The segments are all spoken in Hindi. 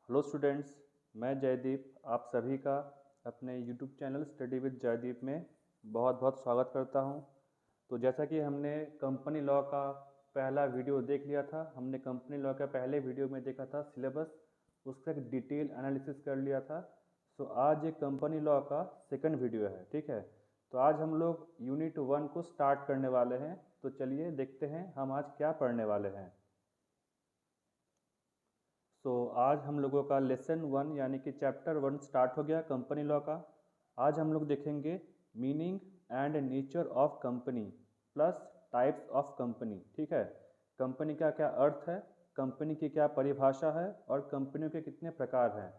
हेलो स्टूडेंट्स, मैं जयदीप आप सभी का अपने YouTube channel study with Jaideep में बहुत बहुत स्वागत करता हूं। तो जैसा कि हमने कंपनी लॉ का पहला वीडियो देख लिया था, हमने कंपनी लॉ का पहले वीडियो में देखा था सिलेबस, उसका एक डिटेल एनालिसिस कर लिया था। तो आज एक कंपनी लॉ का सेकंड वीडियो है, ठीक है। तो आज हम लोग यूनिट 1 को स्टार्ट करने वाले हैं। तो चलिए देखते हैं हम आज क्या पढ़ने वाले हैं। आज हम लोगों का लेसन 1 यानी कि चैप्टर 1 स्टार्ट हो गया कंपनी लॉ का। आज हम लोग देखेंगे meaning and nature of company plus types of company, ठीक है। कंपनी का क्या अर्थ है, कंपनी की क्या परिभाषा है और कंपनियों के कितने प्रकार हैं।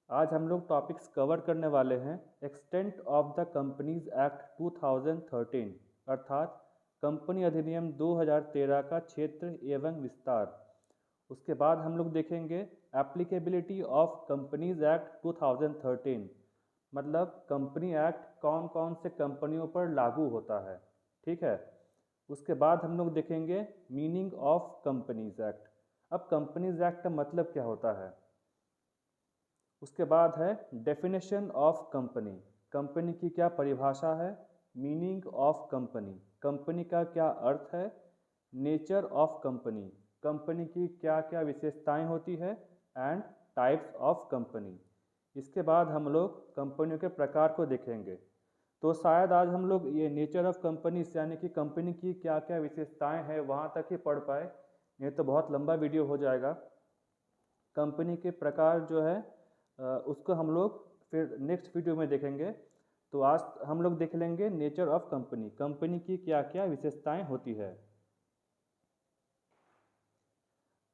आज हम लोग टॉपिक्स कवर करने वाले हैं extent of the companies act 2013 अर्थात कंपनी अधिनियम 2013 का क्षेत्र एवं विस्तार। उसके बाद हम लोग देखेंगे एप्लीकेबिलिटी ऑफ कंपनीज एक्ट 2013, मतलब कंपनी एक्ट कौन कौन से कंपनियों पर लागू होता है, ठीक है। उसके बाद हम लोग देखेंगे मीनिंग ऑफ कंपनीज एक्ट। अब कंपनीज एक्ट का मतलब क्या होता है। उसके बाद है डेफिनेशन ऑफ कंपनी, कंपनी की क्या परिभाषा है। मीनिंग ऑफ कंपनी, कंपनी का क्या अर्थ है। नेचर ऑफ कंपनी, कंपनी की क्या क्या विशेषताएं होती है। And types of company. इसके बाद हम लोग कंपनियों के प्रकार को देखेंगे। तो शायद आज हम लोग ये नेचर ऑफ कंपनी यानी कि कंपनी की क्या क्या विशेषताएं हैं वहाँ तक ही पढ़ पाए, नहीं तो बहुत लंबा वीडियो हो जाएगा। कंपनी के प्रकार जो है उसको हम लोग फिर नेक्स्ट वीडियो में देखेंगे। तो आज हम लोग देख लेंगे नेचर ऑफ कंपनी, कंपनी की क्या क्या विशेषताएं होती है।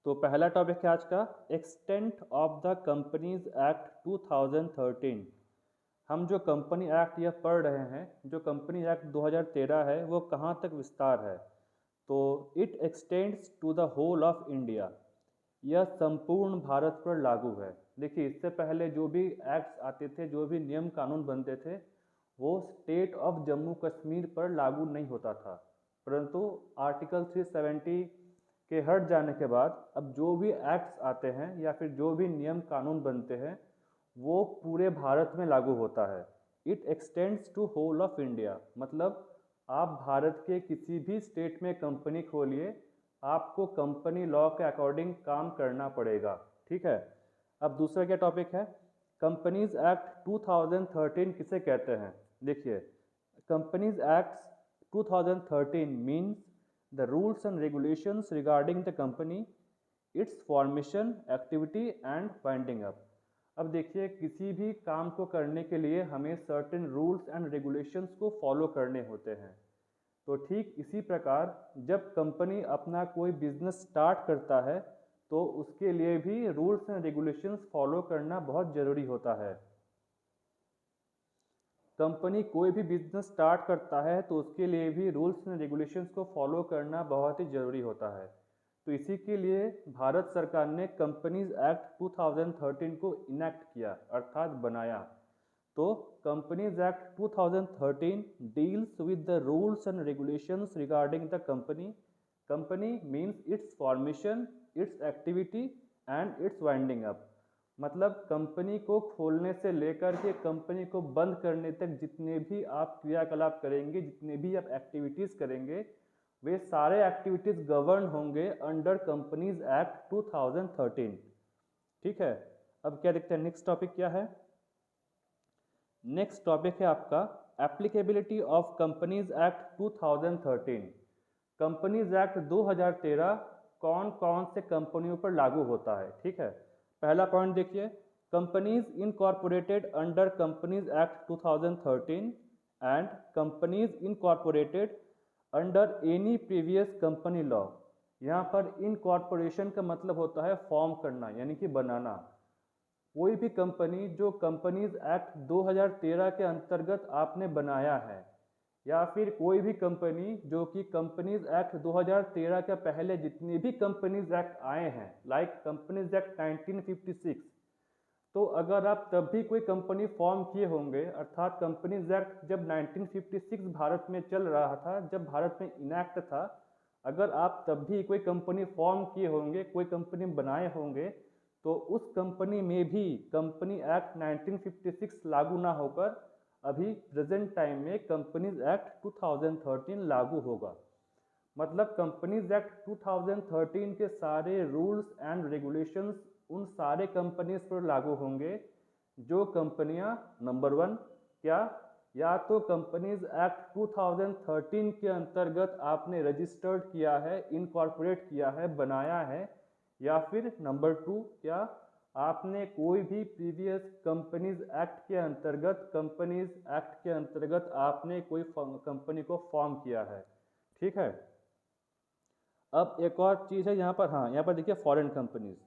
तो पहला टॉपिक है आज का extent of the companies act 2013। हम जो कंपनी एक्ट यह पढ़ रहे हैं, जो कंपनी एक्ट 2013 है वो कहाँ तक विस्तार है। तो it extends to the whole of India, यह संपूर्ण भारत पर लागू है। देखिए इससे पहले जो भी एक्ट्स आते थे, जो भी नियम कानून बनते थे, वो स्टेट ऑफ जम्मू कश्मीर पर लागू नहीं होता था, परंतु आर्टिकल 370 के हट जाने के बाद अब जो भी एक्ट्स आते हैं या फिर जो भी नियम कानून बनते हैं वो पूरे भारत में लागू होता है। It extends to whole of India, मतलब आप भारत के किसी भी स्टेट में कंपनी खोलिए, आपको कंपनी लॉ के अकॉर्डिंग काम करना पड़ेगा, ठीक है। अब दूसरा क्या टॉपिक है, कंपनीज एक्ट 2013 किसे कहते हैं। देखिए companies act 2013 means the rules and regulations regarding the company, it's formation, activity and winding up. अब देखिए किसी भी काम को करने के लिए हमें सर्टेन रूल्स एंड रेगुलेशंस को फॉलो करने होते हैं। तो ठीक इसी प्रकार जब कंपनी अपना कोई बिजनेस स्टार्ट करता है तो उसके लिए भी रूल्स एंड रेगुलेशंस फॉलो करना बहुत ज़रूरी होता है। कंपनी कोई भी बिजनेस स्टार्ट करता है तो उसके लिए भी रूल्स एंड रेगुलेशंस को फॉलो करना बहुत ही ज़रूरी होता है। तो इसी के लिए भारत सरकार ने कंपनीज एक्ट 2013 को इनेक्ट किया अर्थात बनाया। तो companies act 2013 deals with the rules and regulations regarding the company. Company means it's formation, it's activity and it's winding up, मतलब कंपनी को खोलने से लेकर के कंपनी को बंद करने तक जितने भी आप क्रियाकलाप करेंगे, जितने भी आप एक्टिविटीज़ करेंगे, वे सारे एक्टिविटीज़ गवर्न होंगे अंडर कंपनीज एक्ट 2013, ठीक है। अब क्या देखते हैं नेक्स्ट टॉपिक क्या है। नेक्स्ट टॉपिक है आपका applicability of companies act 2013। Companies act 2013 कौन कौन से कंपनियों पर लागू होता है, ठीक है। पहला पॉइंट देखिए, companies incorporated under Companies act 2013 and companies incorporated under any previous company law. यहाँ पर इनकॉर्पोरेशन का मतलब होता है फॉर्म करना यानी कि बनाना। कोई भी कंपनी जो कंपनीज एक्ट 2013 के अंतर्गत आपने बनाया है, या फिर कोई भी कंपनी जो कि कंपनीज एक्ट 2013 के पहले जितने भी कंपनीज एक्ट आए हैं, लाइक कंपनीज एक्ट 1956, तो अगर आप तब भी कोई कंपनी फॉर्म किए होंगे, अर्थात कंपनीज एक्ट जब 1956 भारत में चल रहा था, जब भारत में इनैक्ट था, अगर आप तब भी कोई कंपनी फॉर्म किए होंगे, कोई कंपनी बनाए होंगे, तो उस कंपनी में भी कंपनी एक्ट 1956 लागू ना होकर अभी प्रेजेंट टाइम में कंपनीज एक्ट 2013 लागू होगा। मतलब कंपनीज एक्ट 2013 के सारे रूल्स एंड रेगुलेशंस उन सारे कंपनीज पर लागू होंगे जो कंपनियां नंबर 1 क्या या तो कंपनीज एक्ट 2013 के अंतर्गत आपने रजिस्टर्ड किया है, इनकॉर्पोरेट किया है, बनाया है, या फिर नंबर 2 क्या आपने कोई भी प्रीवियस कंपनीज एक्ट के अंतर्गत आपने कोई कंपनी को फॉर्म किया है। ठीक है। अब एक और चीज़ है यहाँ पर, हाँ यहाँ पर देखिए फॉरेन कंपनीज।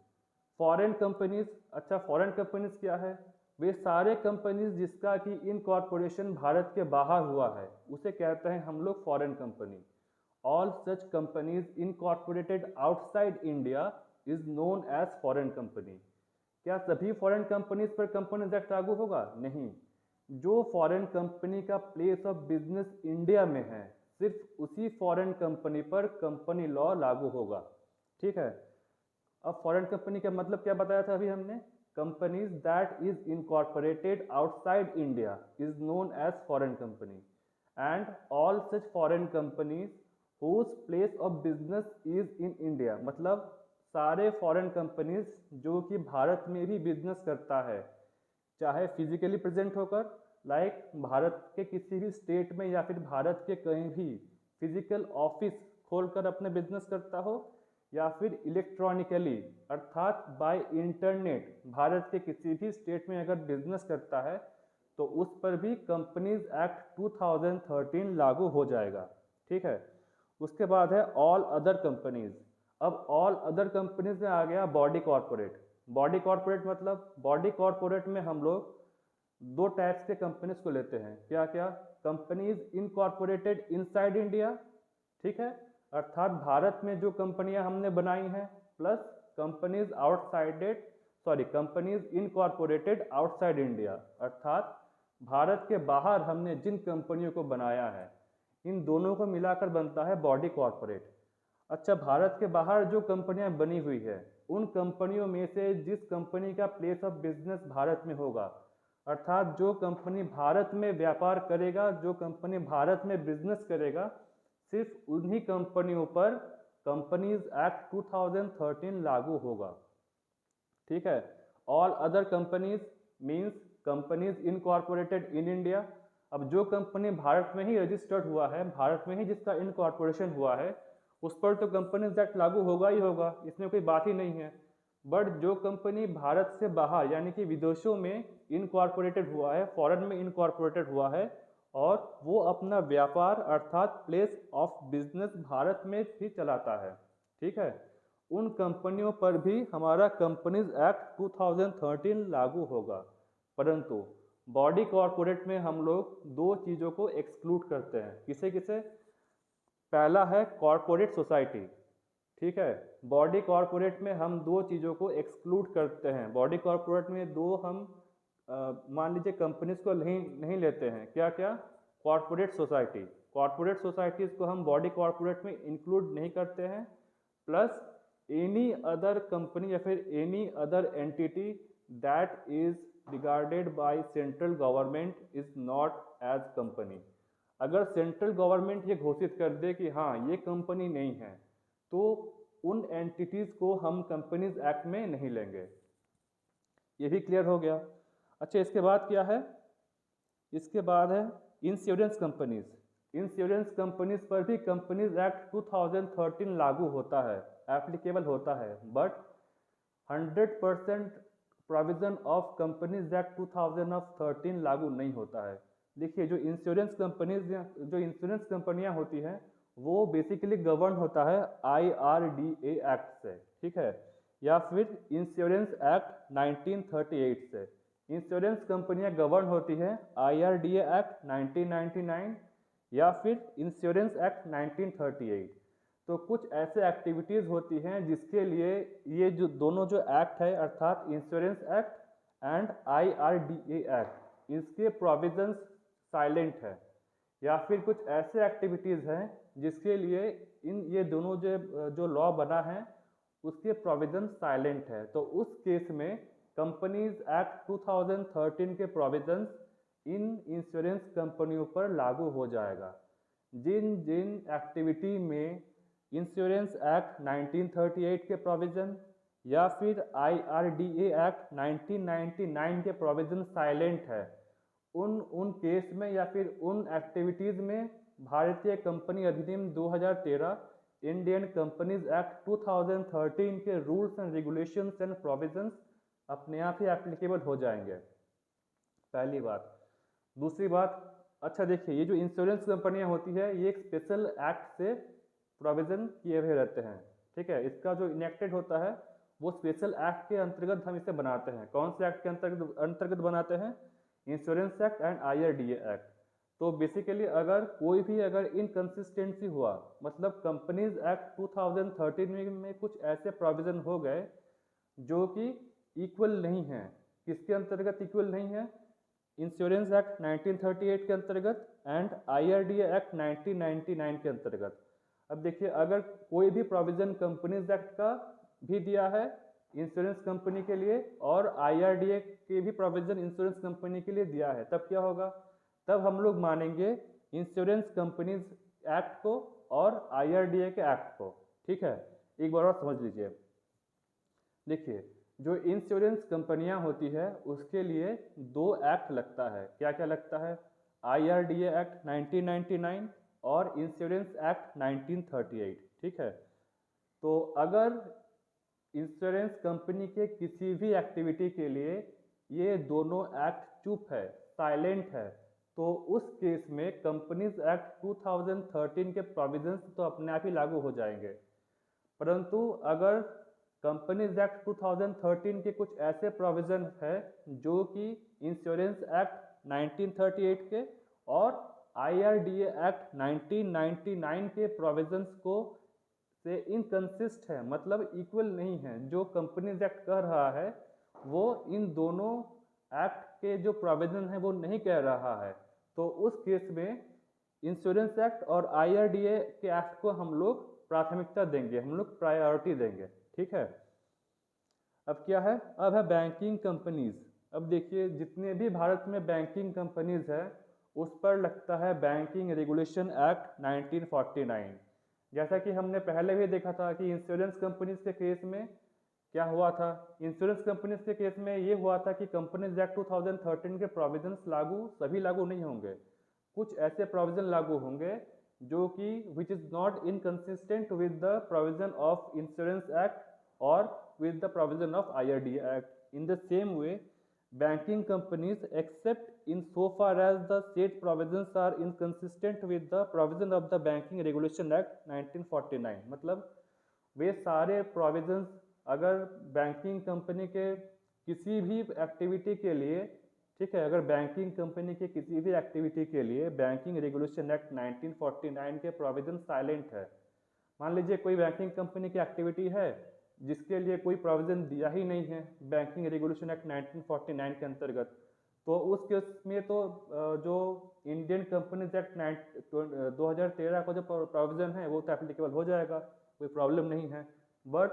अच्छा, फॉरेन कंपनीज क्या है? वे सारे कंपनीज जिसका कि इनकॉर्पोरेशन भारत के बाहर हुआ है उसे कहते हैं हम लोग foreign company. All such companies incorporated outside India is known as foreign company. क्या सभी फॉरेन कंपनीज पर कंपनीज एक्ट लागू होगा? नहीं। जो फॉरेन कंपनी का प्लेस ऑफ बिजनेस इंडिया में है सिर्फ उसी फॉरेन कंपनी पर कंपनी लॉ लागू होगा। ठीक है। अब फॉरेन कंपनी का मतलब क्या बताया था अभी हमने? Companies that is incorporated outside India is known as foreign company and all such foreign companies whose place of business is in India. मतलब सारे फॉरेन कंपनीज जो कि भारत में भी बिजनेस करता है, चाहे फिजिकली प्रेजेंट होकर लाइक भारत के किसी भी स्टेट में या फिर भारत के कहीं भी फिजिकल ऑफिस खोलकर अपने बिजनेस करता हो, या फिर इलेक्ट्रॉनिकली अर्थात बाय इंटरनेट भारत के किसी भी स्टेट में अगर बिजनेस करता है तो उस पर भी कंपनीज एक्ट 2013 लागू हो जाएगा। ठीक है। उसके बाद है ऑल अदर कंपनीज। अब ऑल अदर कंपनीज में आ गया बॉडी कॉर्पोरेट। बॉडी कॉर्पोरेट मतलब बॉडी कॉर्पोरेट में हम लोग दो टाइप्स के कंपनीज को लेते हैं। क्या क्या? कंपनीज इनकॉर्पोरेटेड इनसाइड इंडिया, ठीक है, अर्थात भारत में जो कंपनियां हमने बनाई हैं, plus companies incorporated outside India, अर्थात भारत के बाहर हमने जिन कंपनियों को बनाया है, इन दोनों को मिलाकर बनता है बॉडी कॉर्पोरेट। अच्छा, भारत के बाहर जो कंपनियां बनी हुई है उन कंपनियों में से जिस कंपनी का प्लेस ऑफ बिजनेस भारत में होगा, अर्थात जो कंपनी भारत में व्यापार करेगा, जो कंपनी भारत में बिजनेस करेगा, सिर्फ उन्हीं कंपनियों पर कंपनीज एक्ट 2013 लागू होगा। ठीक है। All other companies means companies incorporated in India. अब जो कंपनी भारत में ही रजिस्टर्ड हुआ है, भारत में ही जिसका इनकॉर्पोरेशन हुआ है, उस पर तो कंपनीज एक्ट लागू होगा ही होगा, इसमें कोई बात ही नहीं है। बट जो कंपनी भारत से बाहर यानी कि विदेशों में इनकॉर्पोरेटेड हुआ है, फॉरेन में इनकॉर्पोरेटेड हुआ है, और वो अपना व्यापार अर्थात प्लेस ऑफ बिजनेस भारत में भी चलाता है, ठीक है, उन कंपनियों पर भी हमारा कंपनीज एक्ट 2013 लागू होगा। परंतु बॉडी कॉर्पोरेट में हम लोग दो चीज़ों को एक्सक्लूड करते हैं। किसे किसे? पहला है कॉर्पोरेट सोसाइटी। ठीक है। बॉडी कॉर्पोरेट में हम दो चीज़ों को एक्सक्लूड करते हैं। बॉडी कॉर्पोरेट में दो हम मान लीजिए कंपनीज को नहीं लेते हैं। क्या क्या? Corporate society. कॉर्पोरेट सोसाइटीज़ को हम बॉडी कॉर्पोरेट में इंक्लूड नहीं करते हैं। प्लस एनी अदर कंपनी या फिर any other entity that is regarded by central government is not as company. अगर सेंट्रल गवर्नमेंट ये घोषित कर दे कि हाँ ये कंपनी नहीं है, तो उन एंटिटीज़ को हम कंपनीज एक्ट में नहीं लेंगे। ये भी क्लियर हो गया। अच्छा, इसके बाद क्या है? इसके बाद है इंश्योरेंस कंपनीज। इंश्योरेंस कंपनीज पर भी कंपनीज एक्ट 2013 लागू होता है, एप्लीकेबल होता है, but 100% provision of companies act 2013 लागू नहीं होता है। देखिए, जो इंश्योरेंस कंपनियां होती हैं वो बेसिकली गवर्न होता है IRDA एक्ट से, ठीक है, या फिर इंश्योरेंस एक्ट 1938 से। इंश्योरेंस कंपनियां गवर्न होती हैं IRDA एक्ट 1999 या फिर इंश्योरेंस एक्ट 1938। तो कुछ ऐसे एक्टिविटीज़ होती हैं जिसके लिए ये जो दोनों जो एक्ट है, अर्थात insurance act and IRDA act, इसके प्रोविजंस साइलेंट है, या फिर कुछ ऐसे एक्टिविटीज़ हैं जिसके लिए ये दोनों जो लॉ बना है उसके प्रोविजन साइलेंट है, तो उस केस में कंपनीज एक्ट 2013 के प्रोविजंस इन इंश्योरेंस कंपनियों पर लागू हो जाएगा। जिन जिन एक्टिविटी में इंश्योरेंस एक्ट 1938 के प्रोविजन या फिर IRDA एक्ट 1999 के प्रोविजन साइलेंट है, उन केस में या फिर उन एक्टिविटीज़ में भारतीय कंपनी अधिनियम 2013, इंडियन कंपनीज एक्ट 2013 के rules and regulations and provisions अपने आप ही एप्लीकेबल हो जाएंगे, पहली बात। दूसरी बात, अच्छा देखिए, ये जो इंश्योरेंस कंपनियां होती है ये एक स्पेशल एक्ट से प्रोविज़न किए हुए रहते हैं, ठीक है। इसका जो इनेक्टेड होता है वो स्पेशल एक्ट के अंतर्गत हम इसे बनाते हैं। कौन से एक्ट के अंतर्गत बनाते हैं? Insurance act and IRDA act. तो बेसिकली अगर कोई भी इनकंसिस्टेंसी हुआ, मतलब कंपनीज एक्ट 2013 में कुछ ऐसे प्रोविज़न हो गए जो कि इक्वल नहीं है, किसके अंतर्गत इक्वल नहीं है? इंश्योरेंस एक्ट 1938 के अंतर्गत एंड IRDA एक्ट 1999 के अंतर्गत। अब देखिए, अगर कोई भी प्रोविज़न कंपनीज एक्ट का भी दिया है इंश्योरेंस कंपनी के लिए और IRDA के भी प्रोविज़न इंश्योरेंस कंपनी के लिए दिया है, तब क्या होगा? तब हम लोग मानेंगे इंश्योरेंस कंपनीज एक्ट को और IRDA के एक्ट को, ठीक है। एक बार और समझ लीजिए। देखिए, जो इंश्योरेंस कंपनियां होती है उसके लिए दो एक्ट लगता है। क्या क्या लगता है? IRDA एक्ट 1999 और इंश्योरेंस एक्ट 1938, ठीक है। तो अगर इंश्योरेंस कंपनी के किसी भी एक्टिविटी के लिए ये दोनों एक्ट चुप है, साइलेंट है, तो उस केस में कंपनीज एक्ट 2013 के प्रोविजंस तो अपने आप ही लागू हो जाएंगे। परंतु अगर कंपनीज एक्ट 2013 के कुछ ऐसे प्रोविजन है जो कि इंश्योरेंस एक्ट 1938 के और IRDA एक्ट 1999 के प्रोविजंस को से इनकंसिस्ट है, मतलब इक्वल नहीं है, जो कंपनीज एक्ट कह रहा है वो इन दोनों एक्ट के जो प्रोविजन है वो नहीं कह रहा है, तो उस केस में इंश्योरेंस एक्ट और IRDA के एक्ट को हम लोग प्राथमिकता देंगे, हम लोग प्रायोरिटी देंगे, ठीक है। अब क्या है? अब है बैंकिंग कंपनीज। अब देखिए, जितने भी भारत में बैंकिंग कंपनीज है उस पर लगता है बैंकिंग रेगुलेशन एक्ट 1949। जैसा कि हमने पहले भी देखा था कि इंश्योरेंस कंपनीज के केस में क्या हुआ था। इंश्योरेंस कंपनीज के केस में ये हुआ था कि कंपनीज एक्ट 2013 के प्रोविजंस सभी लागू नहीं होंगे, कुछ ऐसे प्रोविजन लागू होंगे जो कि which is not inconsistent with the provision of insurance act और with the provision of IRDA Act. In the same way, banking companies except in so far as the said provisions are inconsistent with the provision of the Banking Regulation Act 1949, मतलब वे सारे provisions अगर बैंकिंग कंपनी के किसी भी एक्टिविटी के लिए, ठीक है, अगर बैंकिंग कंपनी के किसी भी एक्टिविटी के लिए बैंकिंग रेगुलेशन एक्ट 1949 के प्रोविजन साइलेंट है। मान लीजिए कोई बैंकिंग कंपनी की एक्टिविटी है जिसके लिए कोई प्रोविज़न दिया ही नहीं है बैंकिंग रेगुलेशन एक्ट 1949 के अंतर्गत, तो उस केस में तो जो इंडियन कंपनीज एक्ट 2013 का जो प्रोविज़न है वो तो एप्लीकेबल हो जाएगा, कोई प्रॉब्लम नहीं है। बट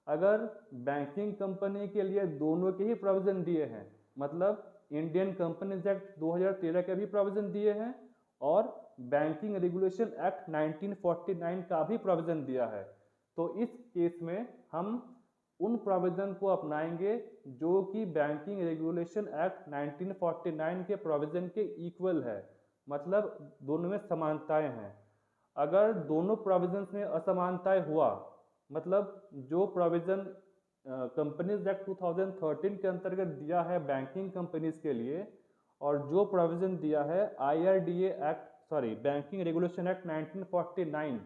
अगर बैंकिंग कंपनी के लिए दोनों के ही प्रोविज़न दिए हैं, मतलब इंडियन कंपनीज एक्ट 2013 के भी प्रोविज़न दिए हैं और बैंकिंग रेगुलेशन एक्ट 1949 का भी प्रोविज़न दिया है, तो इस केस में हम उन प्रोविज़न को अपनाएंगे जो कि बैंकिंग रेगुलेशन एक्ट 1949 के प्रोविज़न के इक्वल है, मतलब दोनों में समानताएं हैं। अगर दोनों प्रोविजंस में असमानताएं हुआ, मतलब जो प्रोविज़न कंपनीज एक्ट 2013 के अंतर्गत दिया है बैंकिंग कंपनीज के लिए और जो प्रोविज़न दिया है बैंकिंग रेगुलेशन एक्ट 1949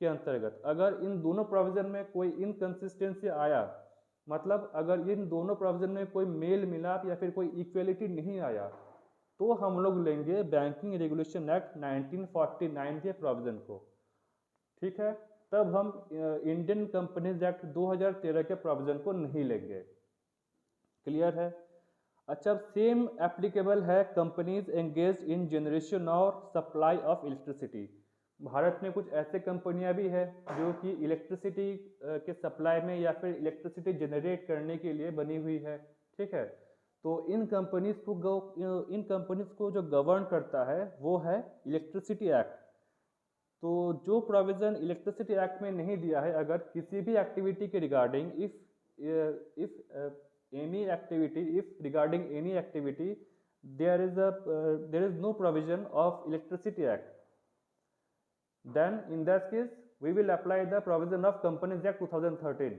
के अंतर्गत, अगर इन दोनों प्रोविज़न में कोई इनकंसिस्टेंसी आया, मतलब अगर इन दोनों प्रोविज़न में कोई मेल मिलाप या फिर कोई इक्वलिटी नहीं आया, तो हम लोग लेंगे बैंकिंग रेगुलेशन एक्ट 1949 के प्रोविज़न को, ठीक है। तब हम इंडियन कंपनीज एक्ट 2013 के प्रोविज़न को नहीं लेंगे। क्लियर है? अच्छा, सेम एप्लीकेबल है कंपनीज एंगेज्ड इन जनरेशन और सप्लाई ऑफ इलेक्ट्रिसिटी। भारत में कुछ ऐसे कंपनियां भी है जो कि इलेक्ट्रिसिटी के सप्लाई में या फिर इलेक्ट्रिसिटी जनरेट करने के लिए बनी हुई है, ठीक है। तो इन कंपनीज को जो गवर्न करता है वो है इलेक्ट्रिसिटी एक्ट। तो जो प्रोविज़न इलेक्ट्रिसिटी एक्ट में नहीं दिया है, अगर किसी भी एक्टिविटी के regarding if regarding any activity there is no provision of electricity act, then in that case we will apply the provision of companies act 2013।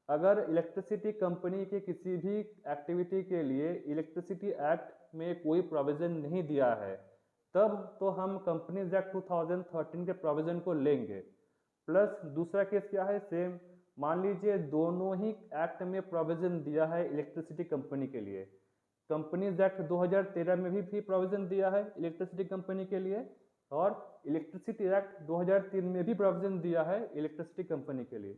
अगर इलेक्ट्रिसिटी कंपनी के किसी भी एक्टिविटी के लिए इलेक्ट्रिसिटी एक्ट में कोई प्रोविजन नहीं दिया है, तब तो हम कंपनीज एक्ट 2013 के प्रोविजन को लेंगे। प्लस दूसरा केस क्या है, सेम मान लीजिए दोनों ही एक्ट में प्रोविजन दिया है इलेक्ट्रिसिटी कंपनी के लिए। कंपनीज एक्ट 2013 में भी प्रोविजन दिया है इलेक्ट्रिसिटी कंपनी के लिए, और इलेक्ट्रिसिटी एक्ट 2003 में भी प्रोविजन दिया है इलेक्ट्रिसिटी कंपनी के लिए।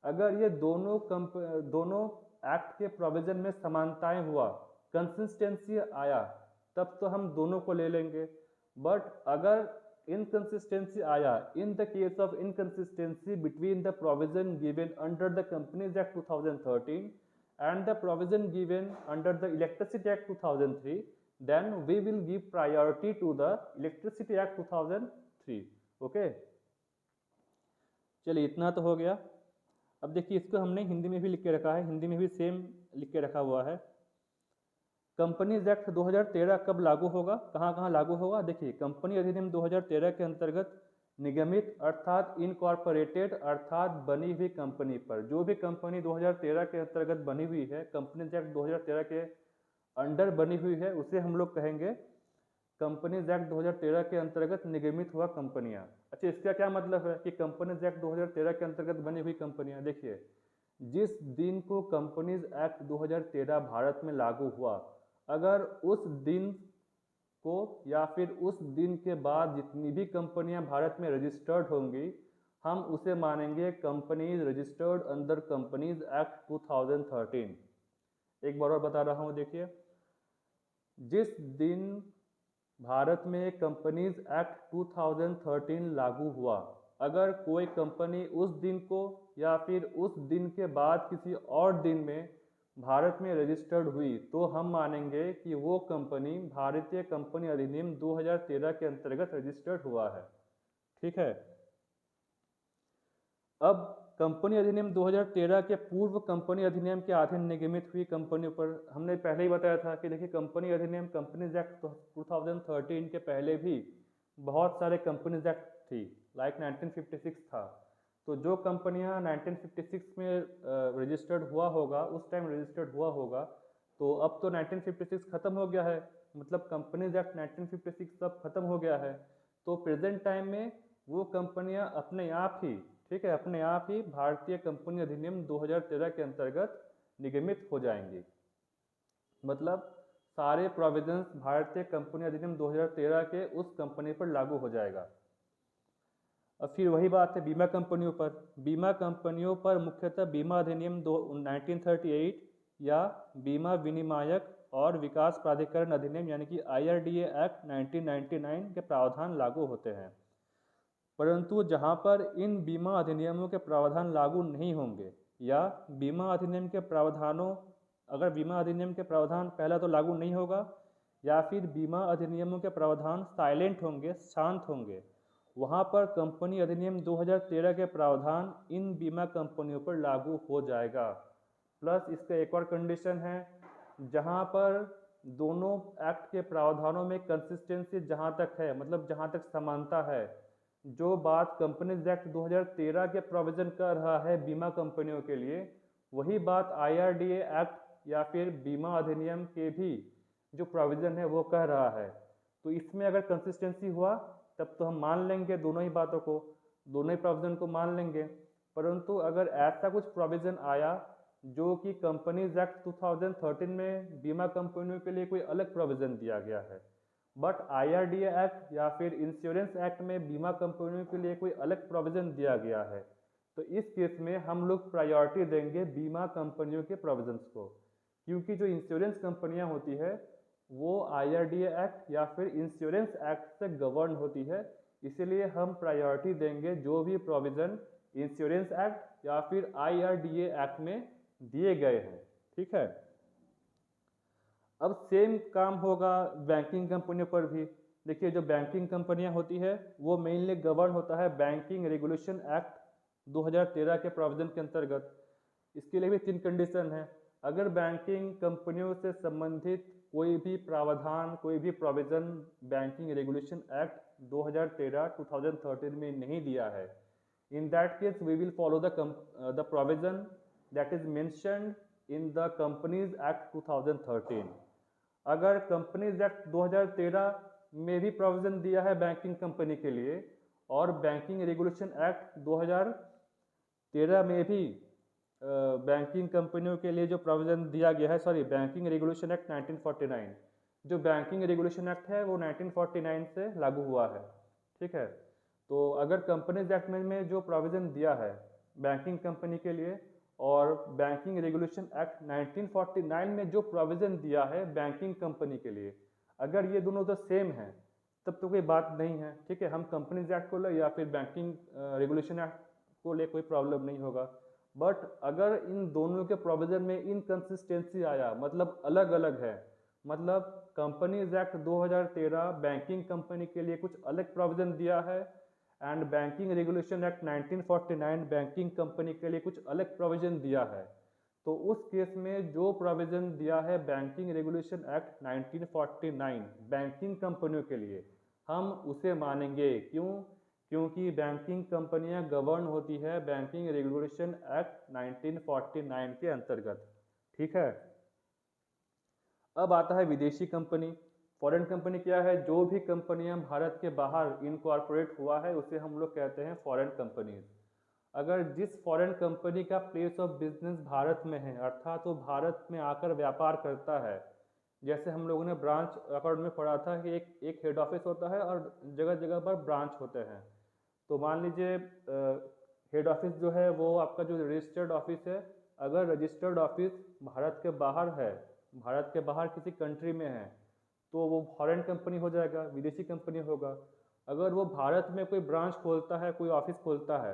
अगर ये दोनों एक्ट के प्रोविजन में समानताएं हुआ, कंसिस्टेंसी आया, तब तो हम दोनों को ले लेंगे। बट अगर इनकंसिस्टेंसी आया, in the case of inconsistency between the provision given under the companies act 2013 and the provision given under the electricity act 2003, then we will give priority to the electricity act 2003। Okay, चलिए इतना तो हो गया। अब देखिए इसको हमने हिंदी में भी लिख के रखा है, हिंदी में भी सेम लिख के रखा हुआ है। कंपनीज एक्ट 2013 कब लागू होगा, कहाँ कहाँ लागू होगा? देखिए कंपनी अधिनियम 2013 के अंतर्गत निगमित अर्थात इनकॉर्पोरेटेड अर्थात बनी हुई कंपनी पर, जो भी कंपनी 2013 के अंतर्गत बनी हुई है, कंपनीज एक्ट 2013 के अंडर बनी हुई है, उसे हम लोग कहेंगे कंपनीज एक्ट 2013 के अंतर्गत निगमित हुआ कंपनियां। अच्छा, इसका क्या मतलब है कि कंपनीज एक्ट 2013 के अंतर्गत बनी हुई कंपनियां, देखिए जिस दिन को कंपनीज एक्ट 2013 भारत में लागू हुआ, अगर उस दिन को या फिर उस दिन के बाद जितनी भी कंपनियां भारत में रजिस्टर्ड होंगी, हम उसे मानेंगे companies registered under Companies act 2013। एक बार और बता रहा हूं, देखिए जिस दिन भारत में कंपनीज एक्ट 2013 लागू हुआ, अगर कोई कंपनी उस दिन को या फिर उस दिन के बाद किसी और दिन में भारत में रजिस्टर्ड हुई, तो हम मानेंगे कि वो कंपनी भारतीय कंपनी अधिनियम 2013 के अंतर्गत रजिस्टर्ड हुआ है, ठीक है। अब कंपनी अधिनियम 2013 के पूर्व कंपनी अधिनियम के अधीन निगमित हुई कंपनियों पर हमने पहले ही बताया था कि देखिए कंपनी अधिनियम कंपनीज एक्ट 2013 के पहले भी बहुत सारे कंपनीज एक्ट थी, लाइक 1956 था। तो जो कंपनियां 1956 में रजिस्टर्ड हुआ होगा, उस टाइम रजिस्टर्ड हुआ होगा, तो अब तो 1956 खत्म हो गया है, मतलब कंपनीज एक्ट 1956 सब खत्म हो गया है। तो प्रेजेंट टाइम में वो कंपनियां अपने आप ही, ठीक है, अपने आप ही भारतीय कंपनी अधिनियम 2013 के अंतर्गत निगमित हो जाएंगी। मतलब सारे प्रोविजंस भारतीय कंपनी अधिनियम 2013 के उस कंपनी पर लागू हो जाएगा। अब फिर वही बात है बीमा कंपनियों पर। बीमा कंपनियों पर मुख्यतः बीमा अधिनियम 1938 या बीमा विनियामक और विकास प्राधिकरण अधिनियम यानी कि IRDA एक्ट 1999 के प्रावधान लागू होते हैं। परंतु जहां पर इन बीमा अधिनियमों के प्रावधान लागू नहीं होंगे या बीमा अधिनियम के प्रावधानों, अगर बीमा अधिनियम के प्रावधान पहला तो लागू नहीं होगा या फिर बीमा अधिनियमों के प्रावधान साइलेंट होंगे, शांत होंगे, वहां पर कंपनी अधिनियम 2013 के प्रावधान इन बीमा कंपनियों पर लागू हो जाएगा। प्लस इसका एक और कंडीशन है, जहां पर दोनों एक्ट के प्रावधानों में कंसिस्टेंसी जहां तक है, मतलब जहां तक समानता है, जो बात कंपनीज एक्ट 2013 के प्रोविजन कर रहा है बीमा कंपनियों के लिए, वही बात IRDA एक्ट या फिर बीमा अधिनियम के भी जो प्रोविजन है वो कह रहा है। तो इसमें अगर कंसिस्टेंसी हुआ तब तो हम मान लेंगे दोनों ही बातों को, दोनों ही प्रोविजन को मान लेंगे। परंतु अगर ऐसा कुछ प्रोविजन आया जो कि कंपनीज एक्ट 2013 में बीमा कंपनियों के लिए कोई अलग प्रोविजन दिया गया है, बट IRDA एक्ट या फिर इंश्योरेंस एक्ट में बीमा कंपनियों के लिए कोई अलग प्रोविजन दिया गया है, तो इस केस में हम लोग प्रायोरिटी देंगे बीमा कंपनियों के प्रोविजंस को, क्योंकि जो इंश्योरेंस कंपनियां होती है वो IRDA एक्ट या फिर इंश्योरेंस एक्ट से गवर्न होती है, इसीलिए हम प्रायोरिटी देंगे जो भी प्रोविज़न इंश्योरेंस एक्ट या फिर IRDA एक्ट में दिए गए हैं, ठीक है। अब सेम काम होगा बैंकिंग कंपनियों पर भी। देखिए जो बैंकिंग कंपनियां होती है वो मेनली गवर्न होता है बैंकिंग रेगुलेशन एक्ट 2013 के प्रोविजन के अंतर्गत। इसके लिए भी 3 कंडीशन है। अगर बैंकिंग कंपनियों से संबंधित कोई भी प्रावधान, कोई भी प्रोविजन बैंकिंग रेगुलेशन एक्ट 2013 में नहीं दिया है, in that case we will follow the provision that is mentioned in the Companies Act 2013। अगर कंपनीज एक्ट 2013 में भी प्रोविजन दिया है बैंकिंग कंपनी के लिए और बैंकिंग रेगुलेशन एक्ट 2013 में भी बैंकिंग कंपनियों के लिए जो प्रोविजन दिया गया है, सॉरी बैंकिंग रेगुलेशन एक्ट 1949, जो बैंकिंग रेगुलेशन एक्ट है वो 1949 से लागू हुआ है, ठीक है। तो अगर कंपनीज एक्ट में जो प्रोविजन दिया है बैंकिंग कंपनी के लिए और बैंकिंग रेगुलेशन एक्ट 1949 में जो प्रोविजन दिया है बैंकिंग कंपनी के लिए, अगर ये दोनों तो सेम है तब तो कोई बात नहीं है, ठीक है। हम कंपनीज एक्ट को ले या फिर बैंकिंग रेगुलेशन एक्ट को ले कोई प्रॉब्लम नहीं होगा। बट अगर इन दोनों के प्रोविजन में इनकंसिस्टेंसी आया, मतलब अलग अलग है, मतलब कंपनीज एक्ट 2013 बैंकिंग कंपनी के लिए कुछ अलग प्रोविजन दिया है and banking regulation act 1949 banking company के लिए कुछ अलग प्रोविजन दिया है, तो उस केस में जो प्रोविजन दिया है बैंकिंग रेगुलेशन एक्ट 1949 बैंकिंग कंपनियों के लिए, हम उसे मानेंगे। क्यों? क्योंकि बैंकिंग कंपनियां गवर्न होती है बैंकिंग रेगुलेशन एक्ट 1949 के अंतर्गत, ठीक है। अब आता है विदेशी कंपनी। फॉरेन कंपनी क्या है? जो भी कंपनियां भारत के बाहर इनकॉर्पोरेट हुआ है उसे हम लोग कहते हैं फॉरेन कंपनीज। अगर जिस फॉरेन कंपनी का प्लेस ऑफ बिजनेस भारत में है, अर्थात वो भारत में आकर व्यापार करता है, जैसे हम लोगों ने ब्रांच अकाउंट में पढ़ा था कि एक हेड ऑफिस होता है और जगह जगह पर ब्रांच होते हैं। तो मान लीजिए हेड ऑफिस जो है वो आपका जो रजिस्टर्ड ऑफिस है, अगर रजिस्टर्ड ऑफिस भारत के बाहर है, भारत के बाहर किसी कंट्री में है, तो वो फॉरेन कंपनी हो जाएगा, विदेशी कंपनी होगा। अगर वो भारत में कोई ब्रांच खोलता है, कोई ऑफिस खोलता है,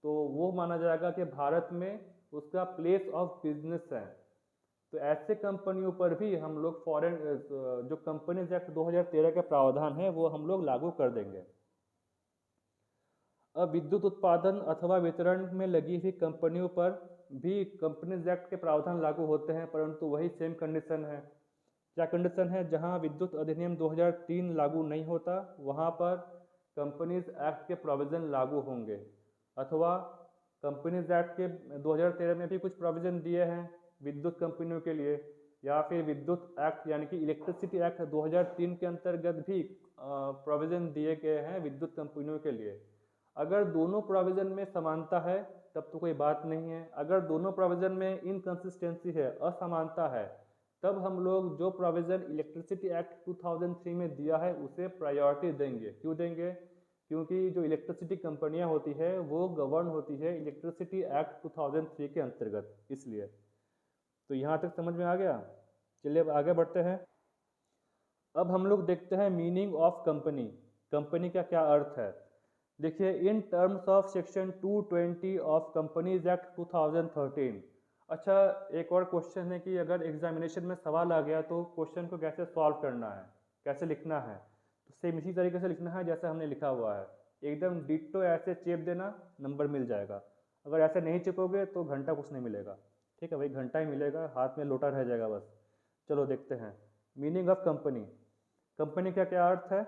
तो वो माना जाएगा कि भारत में उसका प्लेस ऑफ बिजनेस है। तो ऐसे कंपनियों पर भी हम लोग फॉरेन जो कंपनीज एक्ट 2013 के प्रावधान है वो हम लोग लागू कर देंगे। अब विद्युत उत्पादन अथवा वितरण में लगी हुई कंपनियों पर भी कंपनीज एक्ट के प्रावधान लागू होते हैं, परंतु वही सेम कंडीशन है। क्या कंडीशन है? जहां विद्युत अधिनियम 2003 लागू नहीं होता वहां पर कंपनीज एक्ट के प्रोविजन लागू होंगे, अथवा कंपनीज एक्ट के 2013 में भी कुछ प्रोविजन दिए हैं विद्युत कंपनियों के लिए, या फिर विद्युत एक्ट यानी कि इलेक्ट्रिसिटी एक्ट 2003 के अंतर्गत भी प्रोविजन दिए गए हैं विद्युत कंपनियों के लिए। अगर दोनों प्रोविजन में समानता है तब तो कोई बात नहीं है। अगर दोनों प्रोविजन में इनकंसिस्टेंसी है, असमानता है, तब हम लोग जो प्रोविजन इलेक्ट्रिसिटी एक्ट 2003 में दिया है उसे प्रायोरिटी देंगे। क्यों देंगे? क्योंकि जो इलेक्ट्रिसिटी कंपनियां होती है वो गवर्न होती है इलेक्ट्रिसिटी एक्ट 2003 के अंतर्गत, इसलिए। तो यहाँ तक समझ में आ गया? चलिए अब आगे बढ़ते हैं। अब हम लोग देखते हैं मीनिंग ऑफ कंपनी। कंपनी का क्या अर्थ है? देखिए, in terms of section 220 of companies act 2013। अच्छा, एक और क्वेश्चन है कि अगर एग्जामिनेशन में सवाल आ गया तो क्वेश्चन को कैसे सॉल्व करना है, कैसे लिखना है। तो सेम इसी तरीके से लिखना है जैसे हमने लिखा हुआ है, एकदम डिट्टो ऐसे चेप देना, नंबर मिल जाएगा। अगर ऐसे नहीं चिपोगे तो घंटा कुछ नहीं मिलेगा, ठीक है भाई, घंटा ही मिलेगा, हाथ में लोटा रह जाएगा बस। चलो देखते हैं मीनिंग ऑफ कंपनी। कंपनी का क्या अर्थ है?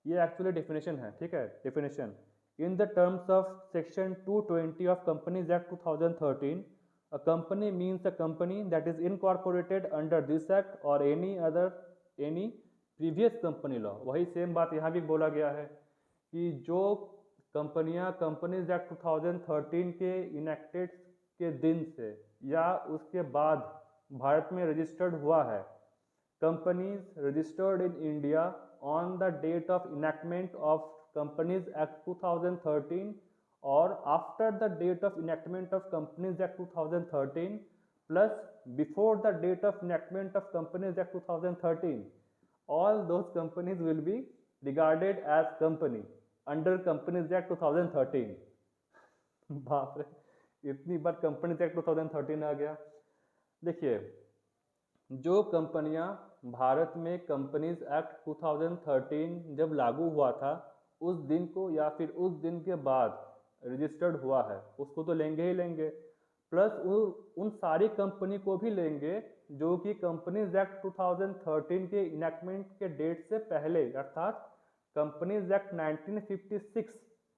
ये एक्चुअली डेफिनेशन है, ठीक है, definition. In the terms of section 220 of Companies Act 2013, a company means a company that is incorporated under this act or any previous company law। वही सेम बात यहाँ भी बोला गया है कि जो कंपनियां कंपनीज एक्ट 2013 के इनेक्टेड के दिन से या उसके बाद भारत में रजिस्टर्ड हुआ है, companies registered in India on the date of enactment of Companies Act 2013 or after the date of enactment of Companies Act 2013 plus before the date of enactment of Companies Act 2013, all those companies will be regarded as company। Under Companies act 2013। बाप रे, इतनी बार कंपनीज एक्ट 2013 आ गया। देखिए, जो कंपनियां भारत में कंपनीज एक्ट 2013 जब लागू हुआ था उस दिन को या फिर उस दिन के बाद रजिस्टर्ड हुआ है उसको तो लेंगे ही लेंगे, प्लस उन सारी कंपनी को भी लेंगे जो कि कंपनीज एक्ट 2013 के इनैक्टमेंट के डेट से पहले, अर्थात कंपनीज एक्ट 1956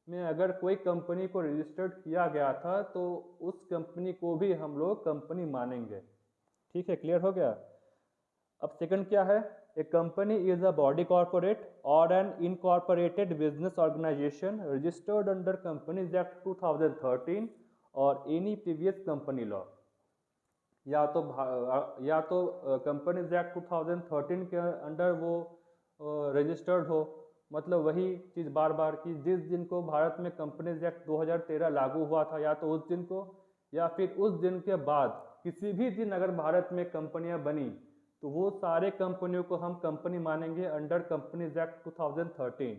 में अगर कोई कंपनी को रजिस्टर्ड किया गया था तो उस कंपनी को भी हम लोग कंपनी मानेंगे। ठीक है, क्लियर हो गया। अब सेकंड क्या है, a company is a body corporate और an incorporated business organisation registered under Companies act 2013 और एनी प्रीवियस कंपनी लॉ। या तो कंपनीज एक्ट 2013 के अंडर वो रजिस्टर्ड हो, मतलब वही चीज़ बार बार की जिस दिन को भारत में कंपनीज एक्ट 2013 लागू हुआ था या तो उस दिन को या फिर उस दिन के बाद किसी भी दिन अगर भारत में कंपनियां बनी तो वो सारे कंपनियों को हम कंपनी मानेंगे अंडर कंपनीज एक्ट 2013।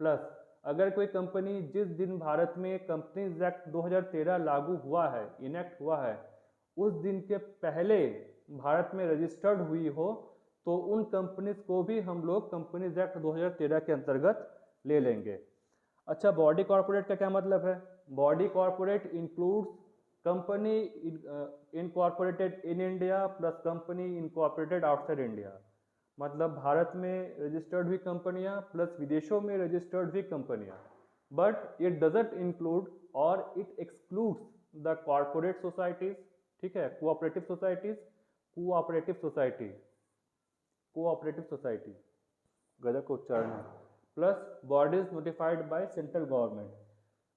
प्लस अगर कोई कंपनी जिस दिन भारत में कंपनीज एक्ट 2013 लागू हुआ है, इनेक्ट हुआ है, उस दिन के पहले भारत में रजिस्टर्ड हुई हो तो उन कंपनीज को भी हम लोग कंपनीज एक्ट 2013 के अंतर्गत ले लेंगे। अच्छा, बॉडी कॉर्पोरेट का क्या मतलब है? Body corporate includes company incorporated in India plus company incorporated outside India. मतलब भारत में रजिस्टर्ड हुई कंपनियां प्लस विदेशों में रजिस्टर्ड हुई कंपनियां, बट इट डजंट इंक्लूड और it excludes the corporate societies, ठीक है, cooperative societies, cooperative society, cooperative society, गलत उच्चारण है, plus bodies notified by central government.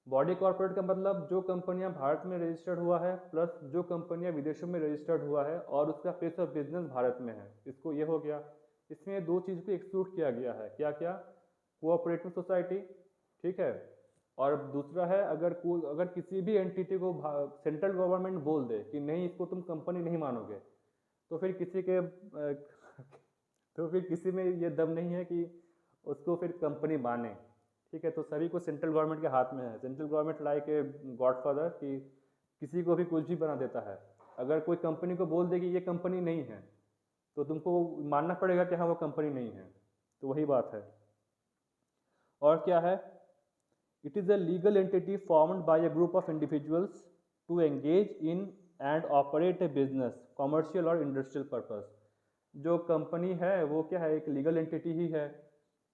Body corporate का मतलब जो कंपनियां भारत में रजिस्टर्ड हुआ है प्लस जो कंपनियां विदेशों में रजिस्टर्ड हुआ है और उसका प्लेस ऑफ बिजनेस भारत में है, इसको ये हो गया। इसमें दो चीज़ को एक्सक्लूड किया गया है, क्या क्या? कोऑपरेटिव सोसाइटी, ठीक है, और दूसरा है अगर किसी भी एंटिटी को सेंट्रल गवर्नमेंट बोल दे कि नहीं इसको तुम कंपनी नहीं मानोगे तो फिर किसी में ये दम नहीं है कि उसको फिर कंपनी माने। ठीक है, तो सभी को सेंट्रल गवर्नमेंट के हाथ में है। Central government like a godfather कि किसी को भी कुछ भी बना देता है। अगर कोई कंपनी को बोल दे कि ये कंपनी नहीं है तो तुमको मानना पड़ेगा कि हाँ वो कंपनी नहीं है, तो वही बात है। और क्या है? It is a legal entity formed by a group of individuals to engage in and operate a business commercial और इंडस्ट्रियल पर्पस। जो कंपनी है वो क्या है? एक लीगल एंटिटी ही है।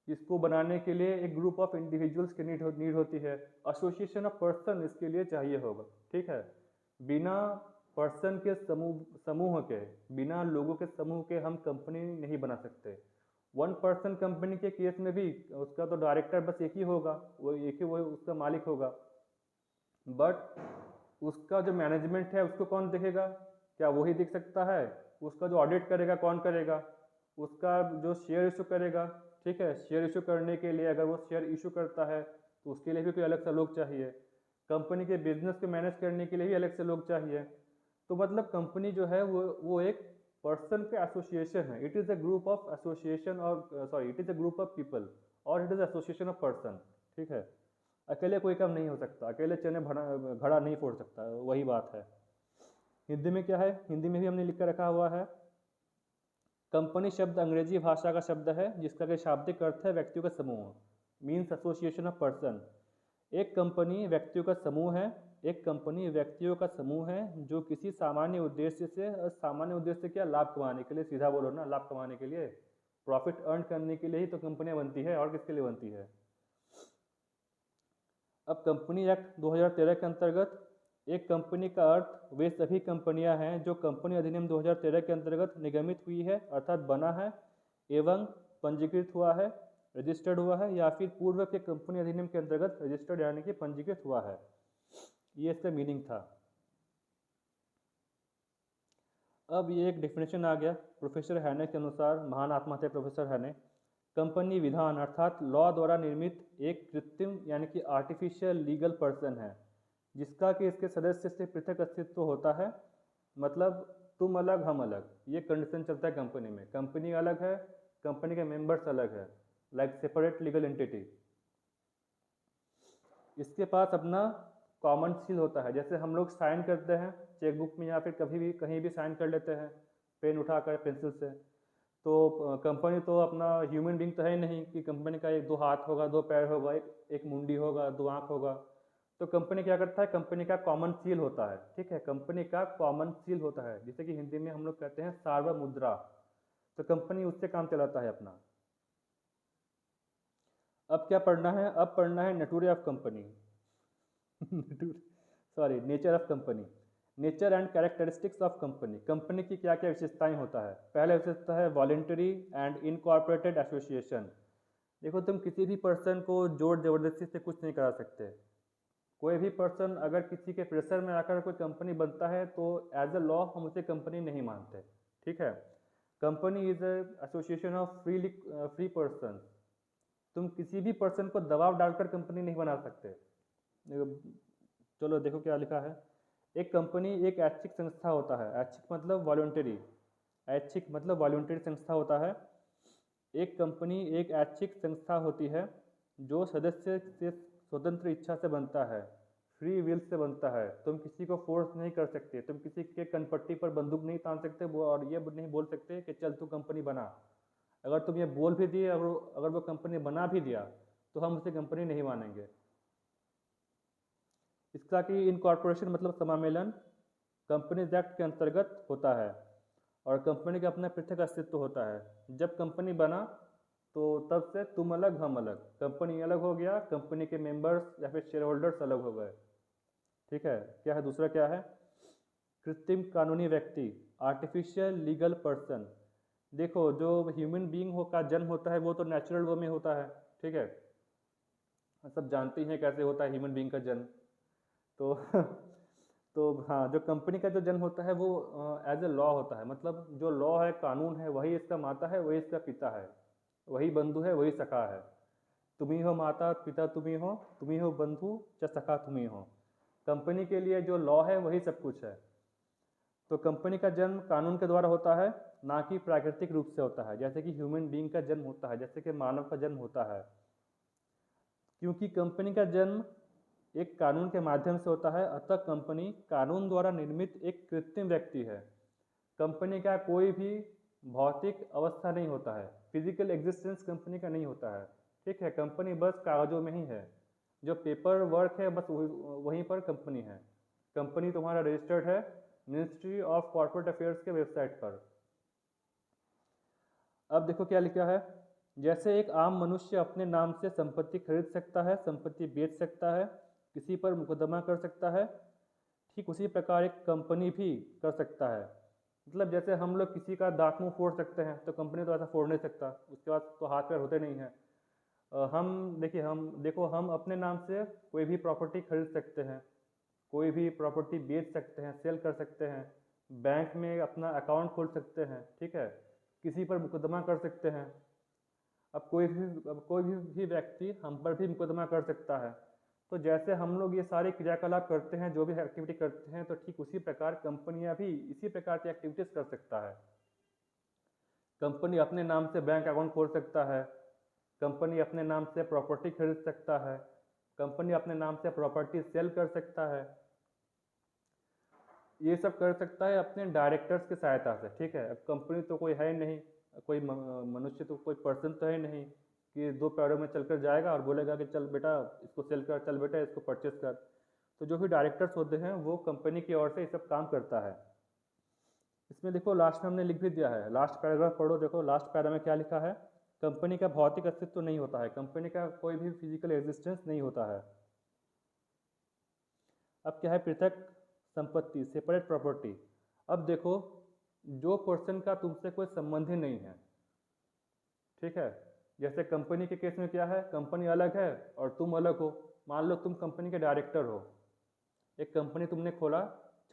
इसको बनाने के लिए एक ग्रुप ऑफ इंडिविजुअल्स की नीड होती है। एसोसिएशन ऑफ पर्सन इसके लिए चाहिए होगा। ठीक है, बिना पर्सन के समूह के, बिना लोगों के समूह के हम कंपनी नहीं बना सकते। वन पर्सन कंपनी के केस में भी उसका तो डायरेक्टर बस एक ही होगा, वो उसका मालिक होगा, बट उसका जो मैनेजमेंट है उसको कौन देखेगा? क्या वही देख सकता है? उसका जो ऑडिट करेगा कौन करेगा? उसका जो शेयर इशू करेगा, ठीक है, शेयर इशू करने के लिए अगर वो शेयर इशू करता है तो उसके लिए भी कोई अलग सा लोग चाहिए। कंपनी के बिजनेस को मैनेज करने के लिए भी अलग से लोग चाहिए। तो मतलब कंपनी जो है वो एक पर्सन का एसोसिएशन है। It is a group of association और sorry it is a group of people और it is association of person. ठीक है, अकेले कोई काम नहीं हो सकता, अकेले चने घड़ा नहीं फोड़ सकता, वही बात है। हिंदी में क्या है? हिंदी में भी हमने लिख कर रखा हुआ है। कंपनी शब्द अंग्रेजी भाषा का शब्द है जिसका कि शाब्दिक अर्थ है व्यक्तियों का समूह, मीन्स एसोसिएशन ऑफ पर्सन। एक कंपनी व्यक्तियों का समूह है, एक कंपनी व्यक्तियों का समूह है जो किसी सामान्य उद्देश्य से, सामान्य उद्देश्य क्या? लाभ कमाने के लिए, सीधा बोलो ना, लाभ कमाने के लिए, प्रॉफिट अर्न करने के लिए ही तो कंपनियां बनती है, और किसके लिए बनती है? अब कंपनी एक्ट 2013 के अंतर्गत एक कंपनी का अर्थ वे सभी कंपनियां हैं जो कंपनी अधिनियम 2013 के अंतर्गत निगमित हुई है, अर्थात बना है एवं पंजीकृत हुआ है, रजिस्टर्ड हुआ है, या फिर पूर्व के कंपनी अधिनियम के अंतर्गत रजिस्टर्ड यानी कि पंजीकृत हुआ है। ये इसका मीनिंग था। अब ये एक डेफिनेशन आ गया प्रोफेसर हैने के अनुसार, महान आत्मा थे प्रोफेसर हैने। कंपनी विधान अर्थात लॉ द्वारा निर्मित एक कृत्रिम यानी कि आर्टिफिशियल लीगल पर्सन है जिसका कि इसके सदस्य से पृथक अस्तित्व होता है। मतलब तुम अलग हम अलग, ये कंडीशन चलता है कंपनी में। कंपनी अलग है, कंपनी के मेंबर्स अलग है, लाइक सेपरेट लीगल एंटिटी। इसके पास अपना कॉमन सील होता है, जैसे हम लोग साइन करते हैं चेकबुक में या फिर कभी भी कहीं भी साइन कर लेते हैं पेन उठाकर पेंसिल से। तो कंपनी तो अपना ह्यूमन बींग तो है ही नहीं कि कंपनी का एक दो हाथ होगा, दो पैर होगा, एक मुंडी होगा, दो आँख होगा। तो कंपनी क्या करता है, कंपनी का कॉमन सील होता है, ठीक है, कंपनी का कॉमन सील होता है, जैसे कि हिंदी में हम लोग कहते हैं सार्वभौम मुद्रा। तो कंपनी उससे काम चलाता है अपना। अब क्या पढ़ना है, अब पढ़ना है nature of company sorry, nature of company. Nature and characteristics of company. Company की क्या क्या विशेषताएं होता है। पहला विशेषता है वॉलेंटरी एंड इनकॉर्पोरेटेड एसोसिएशन। देखो तुम किसी भी पर्सन को जोर जबरदस्ती से कुछ नहीं करा सकते। कोई भी पर्सन अगर किसी के प्रेशर में आकर कोई कंपनी बनता है तो एज अ लॉ हम उसे कंपनी नहीं मानते, ठीक है। Company is association of free person. तुम किसी भी पर्सन को दबाव डालकर कंपनी नहीं बना सकते। चलो देखो क्या लिखा है। एक कंपनी एक ऐच्छिक संस्था होता है। ऐच्छिक मतलब वॉलंटरी, ऐच्छिक मतलब वॉलंटरी संस्था होता है। एक कंपनी एक ऐच्छिक संस्था होती है जो सदस्य से स्वतंत्र इच्छा से बनता है, फ्री विल से बनता है। तुम किसी को फोर्स नहीं कर सकते, तुम किसी के कनपट्टी पर बंदूक नहीं तान सकते वो और ये नहीं बोल सकते कि चल तू कंपनी बना। अगर तुम ये बोल भी दिए, अगर वो कंपनी बना भी दिया तो हम उसे कंपनी नहीं मानेंगे। इसका कि इनकॉर्पोरेशन मतलब समामेलन कंपनीज एक्ट के अंतर्गत होता है और कंपनी का अपना पृथक अस्तित्व होता है। जब कंपनी बना तो तब से तुम अलग हम अलग, कंपनी अलग हो गया, कंपनी के मेंबर्स या फिर शेयर होल्डर्स अलग हो गए, ठीक है। क्या है दूसरा, क्या है, कृत्रिम कानूनी व्यक्ति, आर्टिफिशियल लीगल पर्सन। देखो जो ह्यूमन बीइंग का जन्म होता है वो तो नेचुरल वो में होता है, ठीक है, सब जानते हैं कैसे होता है ह्यूमन बीइंग का जन्म। तो तो हाँ, जो कंपनी का जो जन्म होता है वो एज ए लॉ होता है, मतलब जो लॉ है, कानून है, वही इसका माता है, वही इसका पिता है, वही बंधु है, वही सखा है। तुम ही हो माता पिता, तुम ही हो बंधु या सखा तुम ही हो। कंपनी के लिए जो लॉ है वही सब कुछ है। तो कंपनी का जन्म कानून के द्वारा होता है, ना कि प्राकृतिक रूप से होता है, जैसे कि ह्यूमन बीइंग का जन्म होता है, जैसे कि मानव का जन्म होता है। क्योंकि कंपनी का जन्म एक कानून के माध्यम से होता है, अतः कंपनी कानून द्वारा निर्मित एक कृत्रिम व्यक्ति है। कंपनी का कोई भी भौतिक अवस्था नहीं होता है, फिजिकल एग्जिस्टेंस कंपनी का नहीं होता है, ठीक है। कंपनी बस कागजों में ही है, जो पेपर वर्क है बस वहीं पर कंपनी है। कंपनी तुम्हारा रजिस्टर्ड है मिनिस्ट्री ऑफ कॉर्पोरेट अफेयर्स के वेबसाइट पर। अब देखो क्या लिखा है, जैसे एक आम मनुष्य अपने नाम से संपत्ति खरीद सकता है, संपत्ति बेच सकता है, किसी पर मुकदमा कर सकता है, ठीक उसी प्रकार एक कंपनी भी कर सकता है। मतलब जैसे हम लोग किसी का दांत मुंह फोड़ सकते हैं तो कंपनी तो ऐसा फोड़ नहीं सकता, उसके बाद तो हाथ पैर होते नहीं हैं। हम अपने नाम से कोई भी प्रॉपर्टी खरीद सकते हैं, कोई भी प्रॉपर्टी बेच सकते हैं, सेल कर सकते हैं, बैंक में अपना अकाउंट खोल सकते हैं, ठीक है, किसी पर मुकदमा कर सकते हैं। अब कोई भी व्यक्ति हम पर भी मुकदमा कर सकता है। तो जैसे हम लोग ये सारे क्रियाकलाप करते हैं, जो भी एक्टिविटी करते हैं, तो ठीक उसी प्रकार कंपनियां भी इसी प्रकार की एक्टिविटीज कर सकता है। कंपनी अपने नाम से बैंक अकाउंट खोल सकता है, कंपनी अपने नाम से प्रॉपर्टी खरीद सकता है, कंपनी अपने नाम से प्रॉपर्टी सेल कर सकता है। ये सब कर सकता है अपने डायरेक्टर्स की सहायता से, ठीक है। अब कंपनी तो कोई है नहीं, कोई मनुष्य तो कोई पर्सन तो है नहीं कि दो पैरों में चलकर जाएगा और बोलेगा कि चल बेटा इसको सेल कर, चल बेटा इसको परचेस कर। तो जो भी डायरेक्टर्स होते हैं वो कंपनी की ओर से ये सब काम करता है। इसमें देखो लास्ट में हमने लिख भी दिया है, लास्ट पैराग्राफ पढ़ो, देखो लास्ट पैरा में क्या लिखा है, कंपनी का भौतिक अस्तित्व नहीं होता है, कंपनी का कोई भी फिजिकल एग्जिस्टेंस नहीं होता है। अब क्या है, पृथक संपत्ति, सेपरेट प्रॉपर्टी। अब देखो जो पर्सन का तुमसे कोई संबंध ही नहीं है, ठीक है, जैसे कंपनी के केस में क्या है, कंपनी अलग है और तुम अलग हो। मान लो तुम कंपनी के डायरेक्टर हो, एक कंपनी तुमने खोला,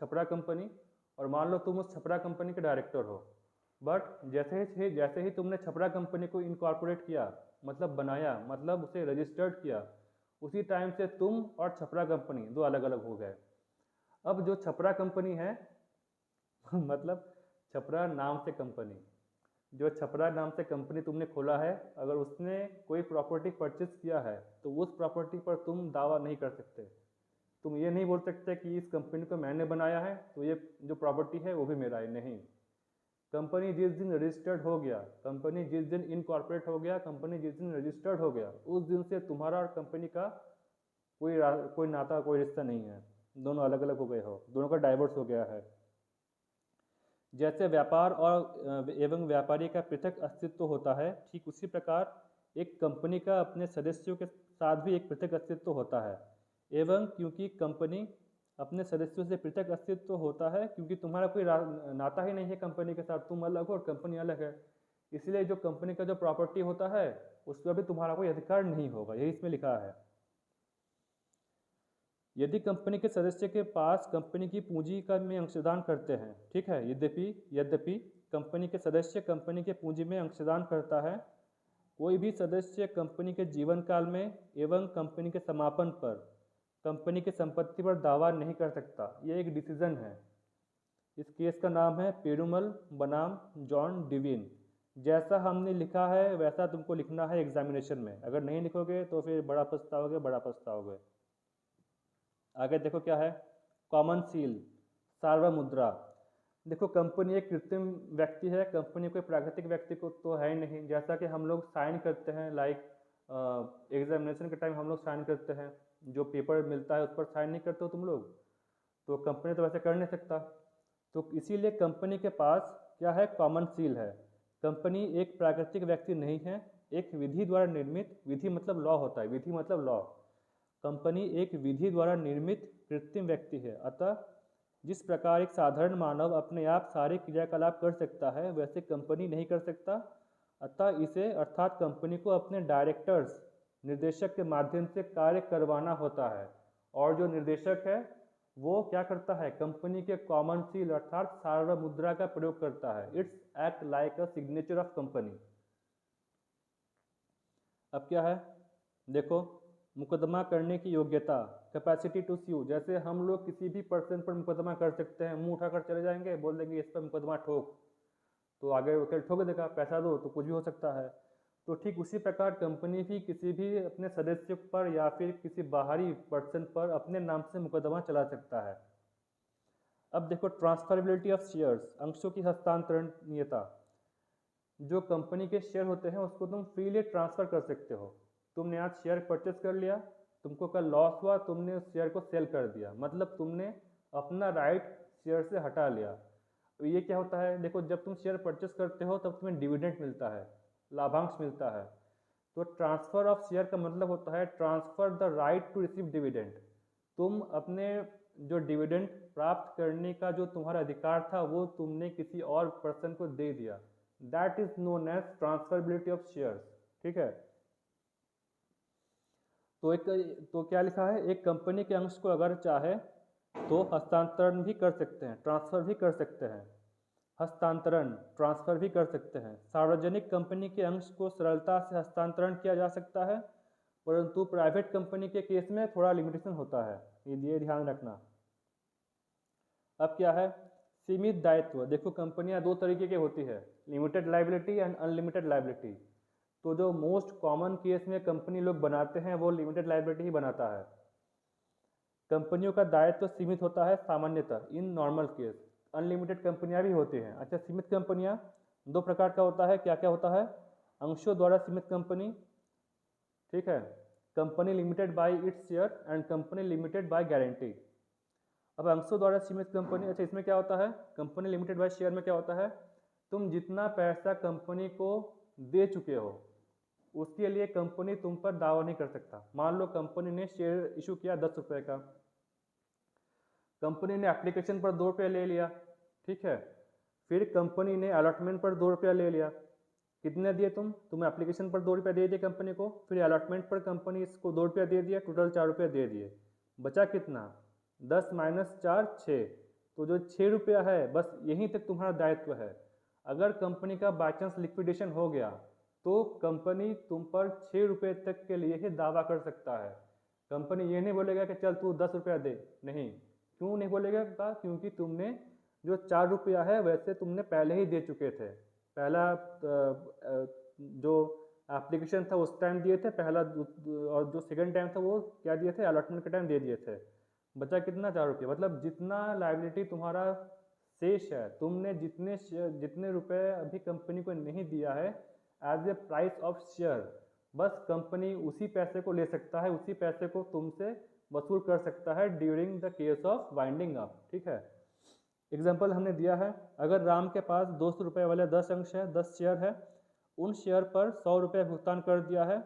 छपरा कंपनी, और मान लो तुम उस छपरा कंपनी के डायरेक्टर हो। बट जैसे ही तुमने छपरा कंपनी को इनकॉर्पोरेट किया, मतलब बनाया, मतलब उसे रजिस्टर्ड किया, उसी टाइम से तुम और छपरा कंपनी दो अलग अलग हो गए। अब जो छपरा कंपनी है मतलब छपरा नाम से कंपनी, जो छपरा नाम से कंपनी तुमने खोला है, अगर उसने कोई प्रॉपर्टी परचेस किया है तो उस प्रॉपर्टी पर तुम दावा नहीं कर सकते। तुम ये नहीं बोल सकते कि इस कंपनी को मैंने बनाया है तो ये जो प्रॉपर्टी है वो भी मेरा है, नहीं। कंपनी जिस दिन रजिस्टर्ड हो गया, कंपनी जिस दिन इनकॉर्पोरेट हो गया, कंपनी जिस दिन रजिस्टर्ड हो गया, उस दिन से तुम्हारा और कंपनी का कोई नाता, कोई रिश्ता नहीं है। दोनों अलग अलग हो गए हो, दोनों का डाइवोर्स हो गया है। जैसे व्यापार और एवं व्यापारी का पृथक अस्तित्व होता है, ठीक उसी प्रकार एक कंपनी का अपने सदस्यों के साथ भी एक पृथक अस्तित्व होता है। एवं क्योंकि कंपनी अपने सदस्यों से पृथक अस्तित्व होता है, क्योंकि तुम्हारा कोई नाता ही नहीं है कंपनी के साथ, तुम अलग हो और कंपनी अलग है, इसलिए जो कंपनी का जो प्रॉपर्टी होता है उस पर भी तुम्हारा कोई अधिकार नहीं होगा, यही इसमें लिखा है। यदि कंपनी के सदस्य के पास कंपनी की पूंजी का में अंशदान करते हैं, ठीक है, यद्यपि कंपनी के सदस्य कंपनी के पूंजी में अंशदान करता है, कोई भी सदस्य कंपनी के जीवन काल में एवं कंपनी के समापन पर कंपनी की संपत्ति पर दावा नहीं कर सकता। यह एक डिसीजन है। इस केस का नाम है पेरुमल बनाम जॉन डिवीन। जैसा हमने लिखा है वैसा तुमको लिखना है एग्जामिनेशन में, अगर नहीं लिखोगे तो फिर बड़ा पछताओगे। आगे देखो क्या है, कॉमन सील, सार्वमुद्रा। देखो कंपनी एक कृत्रिम व्यक्ति है, कंपनी कोई प्राकृतिक व्यक्ति को तो है ही नहीं। जैसा कि हम लोग साइन करते हैं, लाइक एग्जामिनेशन के टाइम हम लोग साइन करते हैं, जो पेपर मिलता है उस पर साइन नहीं करते हो तुम लोग, तो कंपनी तो वैसे कर नहीं सकता। तो इसीलिए कंपनी के पास क्या है, कॉमन सील है। कंपनी एक प्राकृतिक व्यक्ति नहीं है, एक विधि द्वारा निर्मित, विधि मतलब लॉ होता है, विधि मतलब लॉ। कंपनी एक विधि द्वारा निर्मित कृत्रिम व्यक्ति है। अतः जिस प्रकार एक साधारण मानव अपने आप सारे क्रियाकलाप कर सकता है, वैसे कंपनी नहीं कर सकता। अतः इसे अर्थात कंपनी को अपने डायरेक्टर्स, निर्देशक के माध्यम से कार्य करवाना होता है। और जो निर्देशक है वो क्या करता है, कंपनी के कॉमन सील अर्थात सार्वमुद्रा का प्रयोग करता है। It's act like a signature of company. अब क्या है, देखो, मुकदमा करने की योग्यता, कैपेसिटी टू स्यू। जैसे हम लोग किसी भी पर्सन पर मुकदमा कर सकते हैं, मुंह उठाकर चले जाएंगे, बोल देंगे इस पर मुकदमा ठोक, तो आगे वकील ठोक देगा, पैसा दो, तो कुछ भी हो सकता है। तो ठीक उसी प्रकार कंपनी भी किसी भी अपने सदस्य पर या फिर किसी बाहरी पर्सन पर अपने नाम से मुकदमा चला सकता है। अब देखो, ट्रांसफरेबिलिटी ऑफ शेयर्स, अंशों की हस्तांतरणीयता। जो कंपनी के शेयर होते हैं उसको तुम फ्रीली ट्रांसफर कर सकते हो। तुमने आज शेयर परचेस कर लिया, तुमको कल लॉस हुआ, तुमने उस शेयर को सेल कर दिया, मतलब तुमने अपना राइट शेयर से हटा लिया। तो ये क्या होता है, देखो, जब तुम शेयर परचेस करते हो तब तुम्हें डिविडेंड मिलता है, लाभांश मिलता है। तो ट्रांसफर ऑफ शेयर का मतलब होता है transfer the right to receive dividend. तुम अपने जो डिविडेंड प्राप्त करने का जो तुम्हारा अधिकार था वो तुमने किसी और पर्सन को दे दिया। That is known as transferability of shares, ठीक है। तो क्या लिखा है, एक कंपनी के अंश को अगर चाहे तो हस्तांतरण भी कर सकते हैं, ट्रांसफर भी कर सकते हैं। हस्तांतरण, ट्रांसफर भी कर सकते हैं। सार्वजनिक कंपनी के अंश को सरलता से हस्तांतरण किया जा सकता है, परंतु प्राइवेट कंपनी के केस में थोड़ा लिमिटेशन होता है, ये ध्यान रखना। अब क्या है, सीमित दायित्व। देखो कंपनियां दो तरीके की होती है, limited liability and unlimited liability. तो जो मोस्ट कॉमन केस में कंपनी लोग बनाते हैं वो लिमिटेड लाइबिलिटी ही बनाता है। कंपनियों का दायित्व सीमित होता है सामान्यतः इन नॉर्मल केस। अनलिमिटेड कंपनियां भी होती हैं। अच्छा, सीमित कंपनियां दो प्रकार का होता है, क्या क्या होता है, अंशों द्वारा सीमित कंपनी, ठीक है, company limited by its share and company limited by guarantee. अब अंशों द्वारा सीमित कंपनी, अच्छा इसमें क्या होता है, कंपनी लिमिटेड बाय शेयर में क्या होता है, तुम जितना पैसा कंपनी को दे चुके हो उसके लिए कंपनी तुम पर दावा नहीं कर सकता। मान लो कंपनी ने शेयर इशू किया 10 रुपये का, कंपनी ने एप्लीकेशन पर 2 रुपये ले लिया, ठीक है, फिर कंपनी ने अलॉटमेंट पर 2 रुपया ले लिया। कितने दिए तुम एप्लीकेशन पर 2 रुपया दे दिए कंपनी को, फिर अलॉटमेंट पर कंपनी इसको 2 रुपया दे दिया, टोटल 4 रुपया दे दिए, बचा कितना, 10 माइनस 4 6। तो जो 6 रुपया है बस यहीं तक तुम्हारा दायित्व है। अगर कंपनी का बाई चांस लिक्विडेशन हो गया तो कंपनी तुम पर 6 रुपये तक के लिए ही दावा कर सकता है। कंपनी ये नहीं बोलेगा कि चल तू 10 रुपया दे, नहीं। क्यों नहीं बोलेगा, क्योंकि तुमने जो 4 रुपया है वैसे तुमने पहले ही दे चुके थे, पहला जो एप्लीकेशन था उस टाइम दिए थे पहला, और जो सेकंड टाइम था वो क्या दिए थे, अलॉटमेंट के टाइम दे दिए थे। बचा कितना, 4 रुपये। मतलब जितना लायबिलिटी तुम्हारा शेष है, तुमने जितने रुपए अभी कंपनी को नहीं दिया है as a price of share, बस कंपनी उसी पैसे को ले सकता है, उसी पैसे को तुमसे वसूल कर सकता है during the case of winding up. ठीक है, एग्जाम्पल हमने दिया है, अगर राम के पास 200 रुपये वाले 10 अंश है, 10 शेयर है, उन शेयर पर 100 रुपये भुगतान कर दिया है,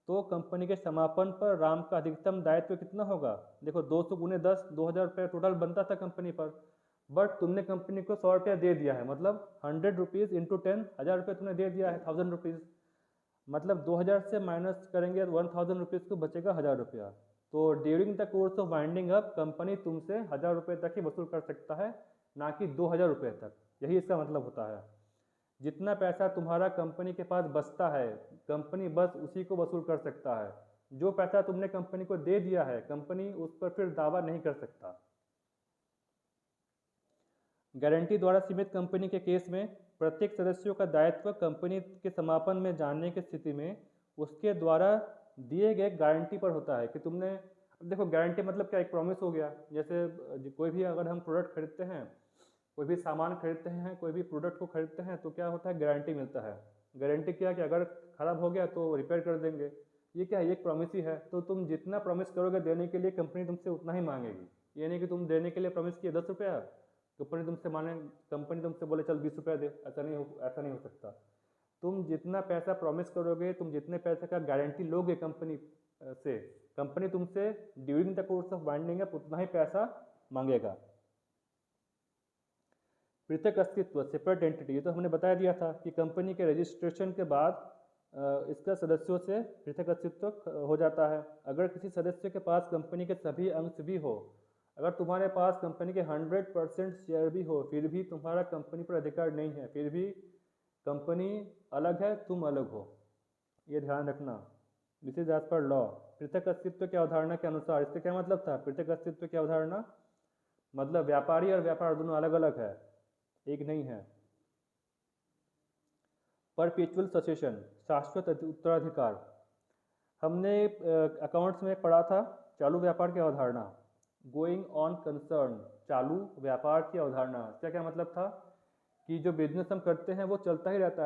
तो कंपनी के समापन पर राम का अधिकतम दायित्व कितना होगा। देखो 200 गुने 10, 2000 रुपये टोटल बनता था कंपनी पर, बट तुमने कंपनी को 100 रुपया दे दिया है, मतलब 100 रुपीज़ इंटू 10, 1000 रुपये तुमने दे दिया है, 1000 रुपीज़। मतलब 2000 से माइनस करेंगे 1000 रुपीज़ को बचेगा 1000 रुपया। तो during the course of winding up company तुमसे 1000 रुपये तक ही वसूल कर सकता है, ना कि 2000 रुपये तक। यही इसका मतलब होता है। जितना पैसा तुम्हारा कंपनी के पास बचता है, कंपनी बस उसी को वसूल कर सकता है। जो पैसा तुमने कंपनी को दे दिया है, कंपनी उस पर फिर दावा नहीं कर सकता। गारंटी द्वारा सीमित कंपनी के केस में प्रत्येक सदस्यों का दायित्व कंपनी के समापन में जानने की स्थिति में उसके द्वारा दिए गए गारंटी पर होता है कि तुमने, अब देखो गारंटी मतलब क्या, एक प्रॉमिस हो गया। जैसे कोई भी अगर हम प्रोडक्ट खरीदते हैं, कोई भी सामान खरीदते हैं, कोई भी प्रोडक्ट को खरीदते हैं, तो क्या होता है, गारंटी मिलता है। गारंटी क्या कि अगर ख़राब हो गया तो रिपेयर कर देंगे। ये क्या है, एक प्रॉमिस ही है। तो तुम जितना प्रॉमिस करोगे देने के लिए, कंपनी तुमसे उतना ही मांगेगी। ये नहीं कि तुम देने के लिए प्रॉमिस किए 10 रुपया, कंपनी तुमसे बोले चल 20 रुपया दे, ऐसा नहीं हो सकता। तुम जितना पैसा प्रॉमिस करोगे, तुम जितने पैसे का गारंटी लोगे कंपनी से, कंपनी तुमसे during the course of winding up उतना ही पैसा मांगेगा। पृथक अस्तित्व, सेपरेट एंटिटी, ये तो हमने बता दिया था कि कंपनी के रजिस्ट्रेशन के बाद इसका सदस्यों से पृथक अस्तित्व हो जाता है। अगर किसी सदस्य के पास कंपनी के सभी अंश भी हो, अगर तुम्हारे पास कंपनी के 100% शेयर भी हो, फिर भी तुम्हारा कंपनी पर अधिकार नहीं है, फिर भी कंपनी अलग है, तुम अलग हो, ये ध्यान रखना। This is as per law. पृथक अस्तित्व की अवधारणा के अनुसार, इसका क्या मतलब था, पृथक अस्तित्व की अवधारणा मतलब व्यापारी और व्यापार दोनों अलग अलग है, एक नहीं है। परपेचुअल ससेशन, शाश्वत उत्तराधिकार, हमने अकाउंट्स में पढ़ा था चालू व्यापार की अवधारणा, गोइंग ऑन कंसर्न, चालू व्यापार की अवधारणा। इसका क्या मतलब था कि जो बिजनेस हम करते हैं वो चलता ही रहता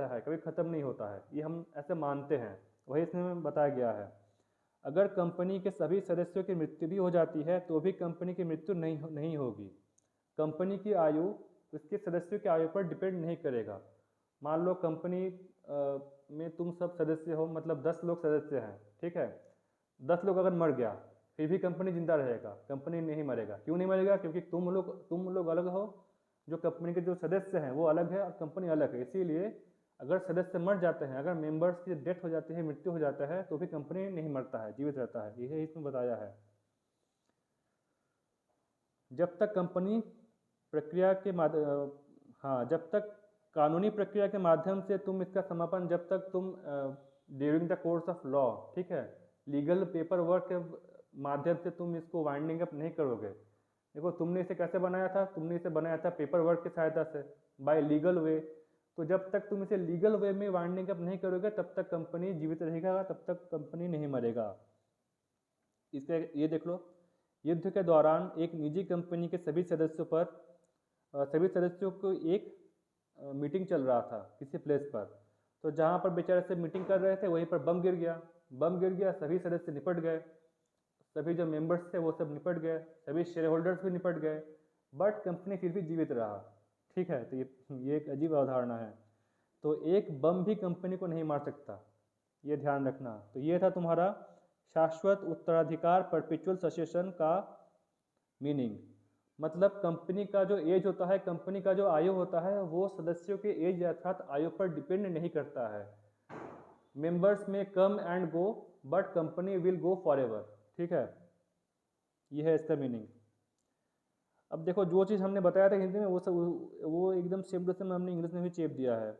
है, कभी ख़त्म नहीं होता है, ये हम ऐसे मानते हैं। वही इसमें बताया गया है। अगर कंपनी के सभी सदस्यों की मृत्यु भी हो जाती है तो भी कंपनी की मृत्यु नहीं होगी। कंपनी की आयु उसके सदस्यों की आयु पर डिपेंड नहीं करेगा। मान लो कंपनी में तुम सब सदस्य हो, मतलब 10 लोग सदस्य हैं, ठीक है। 10 लोग अगर मर गया फिर भी कंपनी जिंदा रहेगा, कंपनी नहीं मरेगा। क्यों नहीं मरेगा, क्योंकि तुम लोग अलग हो, जो कंपनी के जो सदस्य हैं वो अलग है और कंपनी अलग है। इसीलिए अगर सदस्य मर जाते हैं, अगर मेंबर्स की डेथ हो जाती है, मृत्यु हो जाता है, तो भी कंपनी नहीं मरता है, जीवित रहता है। यही इसमें बताया है। जब तक कंपनी प्रक्रिया के जब तक कानूनी प्रक्रिया के माध्यम से तुम इसका समापन, जब तक तुम during the course of law, ठीक है, लीगल पेपर वर्क के माध्यम से तुम इसको वाइंडिंग अप नहीं करोगे। देखो तुमने इसे कैसे बनाया था, तुमने इसे बनाया था पेपर वर्क की सहायता से, बाय लीगल वे। तो जब तक तुम इसे लीगल वे में वाइंडिंग अप नहीं करोगे तब तक कंपनी जीवित रहेगा, तब तक कंपनी नहीं मरेगा। इसके ये देख लो, युद्ध के दौरान एक निजी कंपनी के सभी सदस्यों को एक मीटिंग चल रहा था किसी प्लेस पर। तो जहाँ पर बेचारे से मीटिंग कर रहे थे वहीं पर बम गिर गया, सभी सदस्य निपट गए, सभी जो मेंबर्स थे वो सब निपट गए, सभी शेयर होल्डर्स भी निपट गए, बट कंपनी फिर भी जीवित रहा। ठीक है, तो ये एक अजीब अवधारणा है। तो एक बम भी कंपनी को नहीं मार सकता, ये ध्यान रखना। तो ये था तुम्हारा शाश्वत उत्तराधिकार, परपेचुअल ससेशन का मीनिंग। मतलब कंपनी का जो एज होता है, कंपनी का जो आयु होता है, वो सदस्यों के एज अर्थात आयु पर डिपेंड नहीं करता है। मेंबर्स में come and go but company will go forever. ठीक है, ये है इसका मीनिंग। अब देखो जो चीज़ हमने बताया था हिंदी में वो एकदम सेम टू सेम हमने इंग्लिश में भी चेप दिया है।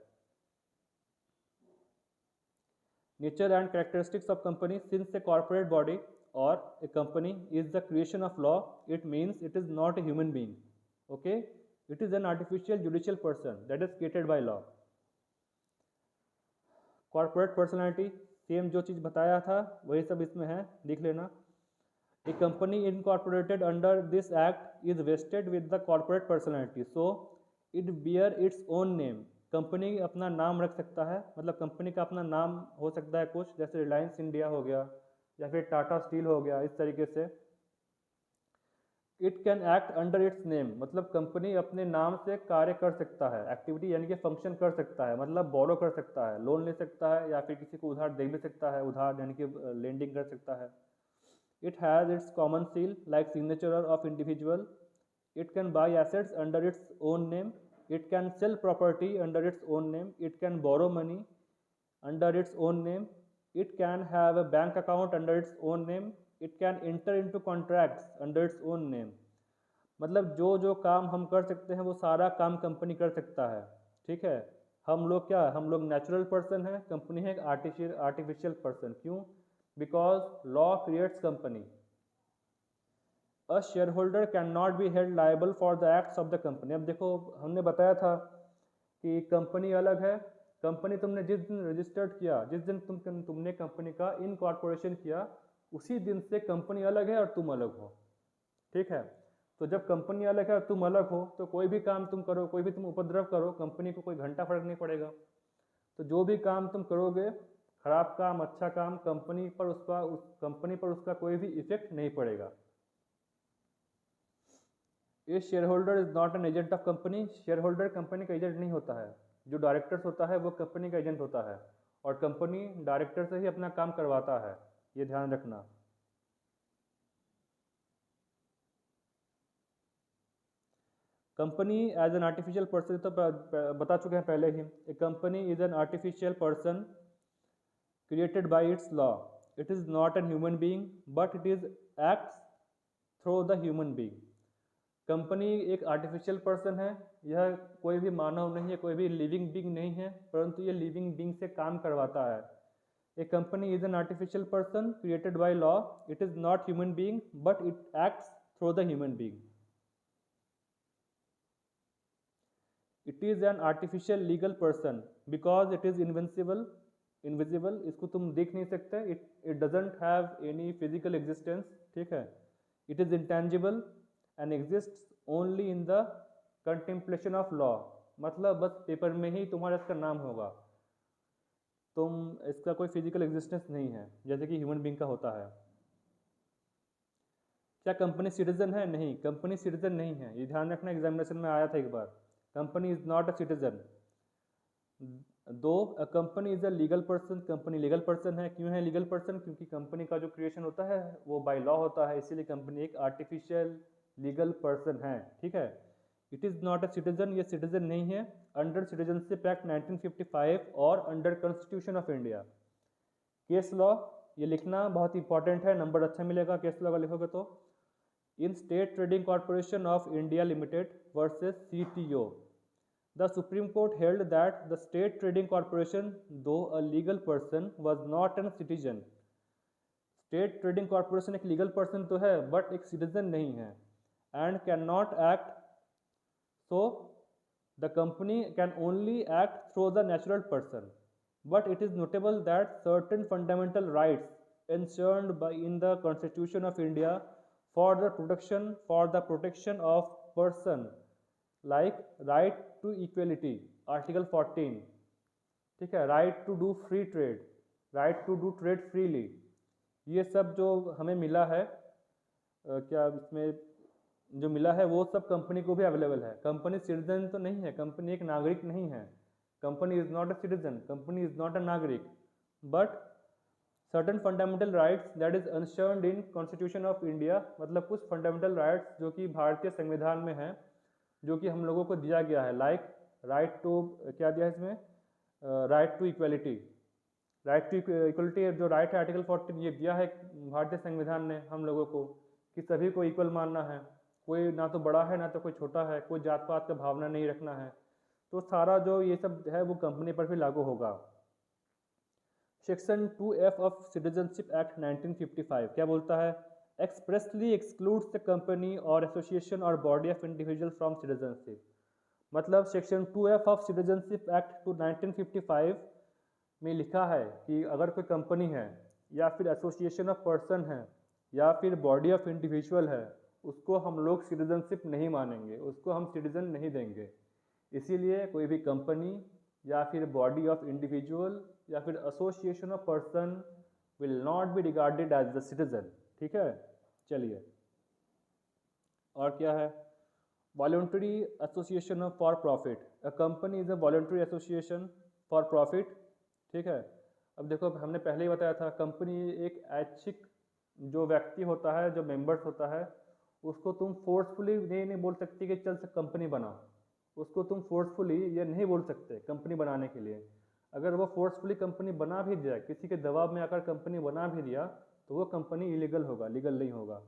Nature and characteristics of company, since a corporate body or a company is the creation of law, it means it is not a human being, okay, it is an artificial judicial person that is created by law. Corporate personality, same जो चीज़ बताया था वही सब इसमें है, लिख लेना। A company incorporated under this act is vested with the corporate personality, so it bear its own name. Company अपना नाम रख सकता है, मतलब कंपनी का अपना नाम हो सकता है कुछ, जैसे रिलायंस इंडिया हो गया या फिर टाटा स्टील हो गया, इस तरीके से। It can act under its name, मतलब कंपनी अपने नाम से कार्य कर सकता है, एक्टिविटी यानी कि फंक्शन कर सकता है, मतलब बोरो कर सकता है, लोन ले सकता है या फिर किसी को उधार दे भी सकता है, उधार यानी कि लेंडिंग कर सकता है। It has its common seal like signature of individual. It can buy assets under its own name. It can sell property under its own name. It can borrow money under its own name. It can have a bank account under its own name. It can enter into contracts under its own name. मतलब जो जो काम हम कर सकते हैं वो सारा काम कंपनी कर सकता है, ठीक है। हम लोग क्या, हम लोग नेचुरल पर्सन है, कंपनी है एक आर्टिफिशियल पर्सन। क्यों? Because law creates company. A share holder can not be held liable for the acts of the company. अब देखो हमने बताया था कि कंपनी अलग है, कंपनी तुमने जिस दिन रजिस्टर्ड किया, जिस दिन तुमने कंपनी का इनकॉर्पोरेशन किया, उसी दिन से कंपनी अलग है और तुम अलग हो, ठीक है। तो जब कंपनी अलग है और तुम अलग हो तो कोई भी काम तुम करो, कोई भी तुम उपद्रव करो, कंपनी को कोई घंटा फर्क नहीं पड़ेगा। तो जो भी काम तुम करोगे, खराब काम अच्छा काम, कंपनी पर उसका कोई भी इफेक्ट नहीं पड़ेगा। ये share holder is not an agent of company. Share holder company का एजेंट नहीं होता है, जो डायरेक्टर्स होता है वो कंपनी का एजेंट होता है, और कंपनी डायरेक्टर से ही अपना काम करवाता है, ये ध्यान रखना। Company as an artificial person तो बता चुके हैं पहले ही। A company is an artificial person created by its law. It is not a human being, but it is acts through the human being. Company एक आर्टिफिशियल पर्सन है, यह कोई भी मानव नहीं है, कोई भी लिविंग बीइंग नहीं है, परंतु ये लिविंग बीइंग से काम करवाता है। A company is an artificial person created by law. It is not human being but it acts through the human being. It is an artificial legal person because it is invisible. इसको तुम देख नहीं सकते, it doesn't have any physical existence, ठीक है। It is intangible and exists only in the contemplation of law, मतलब बस पेपर में ही तुम्हारा इसका नाम होगा, इसका कोई फिजिकल एग्जिस्टेंस नहीं है, जैसे कि ह्यूमन बीइंग का होता है। क्या कंपनी सिटीजन है? नहीं, कंपनी सिटीजन नहीं है, ये ध्यान रखना, एग्जामिनेशन में आया था एक बार। Company is not a citizen. Though a company is a legal person, company legal person है। क्यों है लीगल पर्सन? क्योंकि कंपनी का जो क्रिएशन होता है वो बाय लॉ होता है, इसीलिए कंपनी एक आर्टिफिशियल लीगल पर्सन है, ठीक है। It is not a citizen, ये सिटीजन नहीं है अंडर सिटीजनशिप एक्ट 1955 और under constitution of India. Case law ये लिखना बहुत इंपॉर्टेंट है, नंबर अच्छा मिलेगा केस लॉ का लिखोगे तो। इन state trading corporation of India limited versus CTO, the Supreme Court held that the State Trading Corporation, though a legal person, was not a citizen. State Trading Corporation एक legal person तो है but एक citizen नहीं है and cannot act, so the company can only act through the natural person. But it is notable that certain fundamental rights enshrined in the Constitution of India for the protection of person, like right to equality, article 14, ठीक है, right to do free trade, right to do trade freely, ये सब जो हमें मिला है, क्या इसमें जो मिला है वो सब कंपनी को भी अवेलेबल है। कंपनी सिटीजन तो नहीं है, कंपनी एक नागरिक नहीं है, company is not a citizen, company is not a नागरिक, but certain fundamental rights that is enshrined in constitution of India, मतलब कुछ फंडामेंटल राइट्स जो कि भारतीय संविधान में है, जो कि हम लोगों को दिया गया है, लाइक राइट टू, क्या दिया है इसमें, right to equality. Right to equality जो राइट है आर्टिकल 14, ये दिया है भारतीय संविधान ने हम लोगों को कि सभी को इक्वल मानना है, कोई ना तो बड़ा है ना तो कोई छोटा है, कोई जात पात का भावना नहीं रखना है। तो सारा जो ये सब है वो कंपनी पर भी लागू होगा। Section 2F of citizenship act 1955 क्या बोलता है? एक्सप्रेसली एक्सक्लूड्स द कंपनी और एसोसिएशन और body of individual from citizenship. मतलब section 2F of citizenship act 1955 में लिखा है कि अगर कोई कंपनी है या फिर एसोसिएशन ऑफ पर्सन है या फिर बॉडी ऑफ इंडिविजुअल है, उसको हम लोग सिटीजनशिप नहीं मानेंगे, उसको हम सिटीजन नहीं देंगे। इसीलिए कोई भी कंपनी या फिर बॉडी ऑफ इंडिविजुअल या फिर association of person will not be regarded as the citizen. ठीक है, चलिए और क्या है, voluntary association for profit. A company is a voluntary association for profit. ठीक है, अब देखो हमने पहले ही बताया था, कंपनी एक ऐच्छिक जो व्यक्ति होता है, जो मेंबर्स होता है, उसको तुम फोर्सफुली नहीं बोल सकते कि चल कंपनी बना। उसको तुम फोर्सफुली ये नहीं बोल सकते कंपनी बनाने के लिए। अगर वो फोर्सफुली कंपनी बना भी दिया, किसी के दबाव में आकर कंपनी बना भी दिया, तो वो कंपनी इलीगल होगा, लीगल नहीं होगा।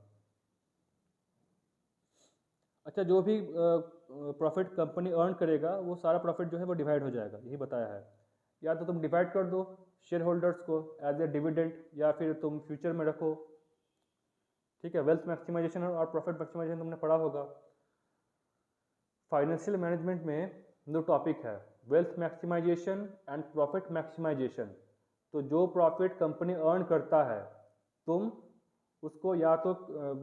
अच्छा, जो भी प्रॉफिट कंपनी अर्न करेगा वो सारा प्रॉफिट जो है वो डिवाइड हो जाएगा, यही बताया है। या तो तुम डिवाइड कर दो शेयर होल्डर्स को एज ए डिविडेंड, या फिर तुम फ्यूचर में रखो। ठीक है, वेल्थ मैक्सिमाइजेशन और प्रॉफिट मैक्सिमाइजेशन तुमने पढ़ा होगा। फाइनेंशियल मैनेजमेंट में दो टॉपिक है, wealth maximisation and profit maximisation. तो जो प्रॉफिट कंपनी अर्न करता है, तुम उसको या तो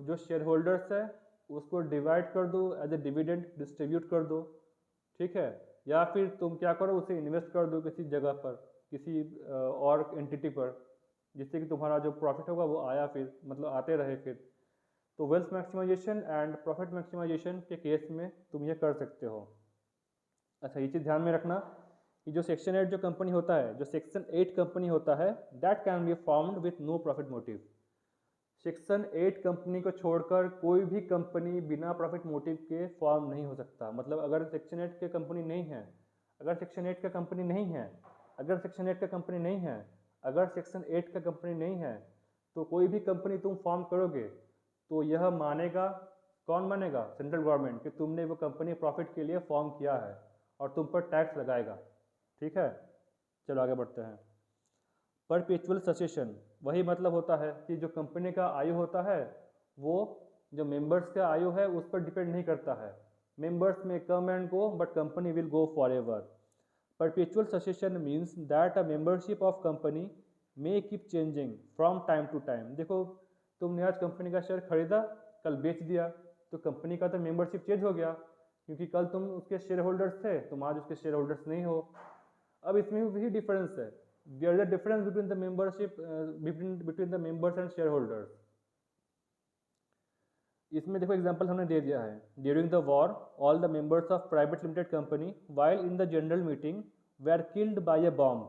जो शेयर होल्डर्स है उसको डिवाइड कर दो, एज ए डिविडेंड डिस्ट्रीब्यूट कर दो। ठीक है, या फिर तुम क्या करो, उसे इन्वेस्ट कर दो किसी जगह पर, किसी और एंटिटी पर, जिससे कि तुम्हारा जो प्रॉफिट होगा वो आया फिर, मतलब आते रहे फिर। तो wealth maximisation and profit maximisation के केस में तुम ये कर सकते हो। अच्छा, ये चीज़ ध्यान में रखना कि जो सेक्शन 8 जो कंपनी होता है, जो सेक्शन 8 कंपनी होता है, that can be formed with no profit motive. Section 8 company को छोड़कर कोई भी कंपनी बिना प्रॉफिट मोटिव के फॉर्म नहीं हो सकता। मतलब अगर सेक्शन 8 के कंपनी नहीं है, अगर सेक्शन 8 का कंपनी नहीं है, अगर सेक्शन 8 का कंपनी नहीं है, अगर सेक्शन 8 का कंपनी नहीं है, तो कोई भी कंपनी तुम फॉर्म करोगे तो यह मानेगा, कौन मानेगा? सेंट्रल गवर्नमेंट, कि तुमने वो कंपनी प्रॉफिट के लिए फॉर्म किया है और तुम पर टैक्स लगाएगा। ठीक है, चलो आगे बढ़ते हैं। परपेचुअल ससेशन, वही मतलब होता है कि जो कंपनी का आयु होता है वो जो मेंबर्स का आयु है उस पर डिपेंड नहीं करता है। मेंबर्स में come and go, but company will go forever एवर। Perpetual succession means that a membership of company may keep changing from time to time. देखो, तुमने आज कंपनी का शेयर खरीदा, कल बेच दिया, तो कंपनी का तो मेंबरशिप चेंज हो गया, क्योंकि कल तुम उसके शेयर होल्डर्स थे, तुम आज उसके शेयर होल्डर्स नहीं हो। अब इसमें वही डिफरेंस है, there is a difference between the membership between the members and shareholders। इसमें देखो एग्जांपल हमने दे दिया है, during the war all the members of private limited company while in the general meeting were killed by a bomb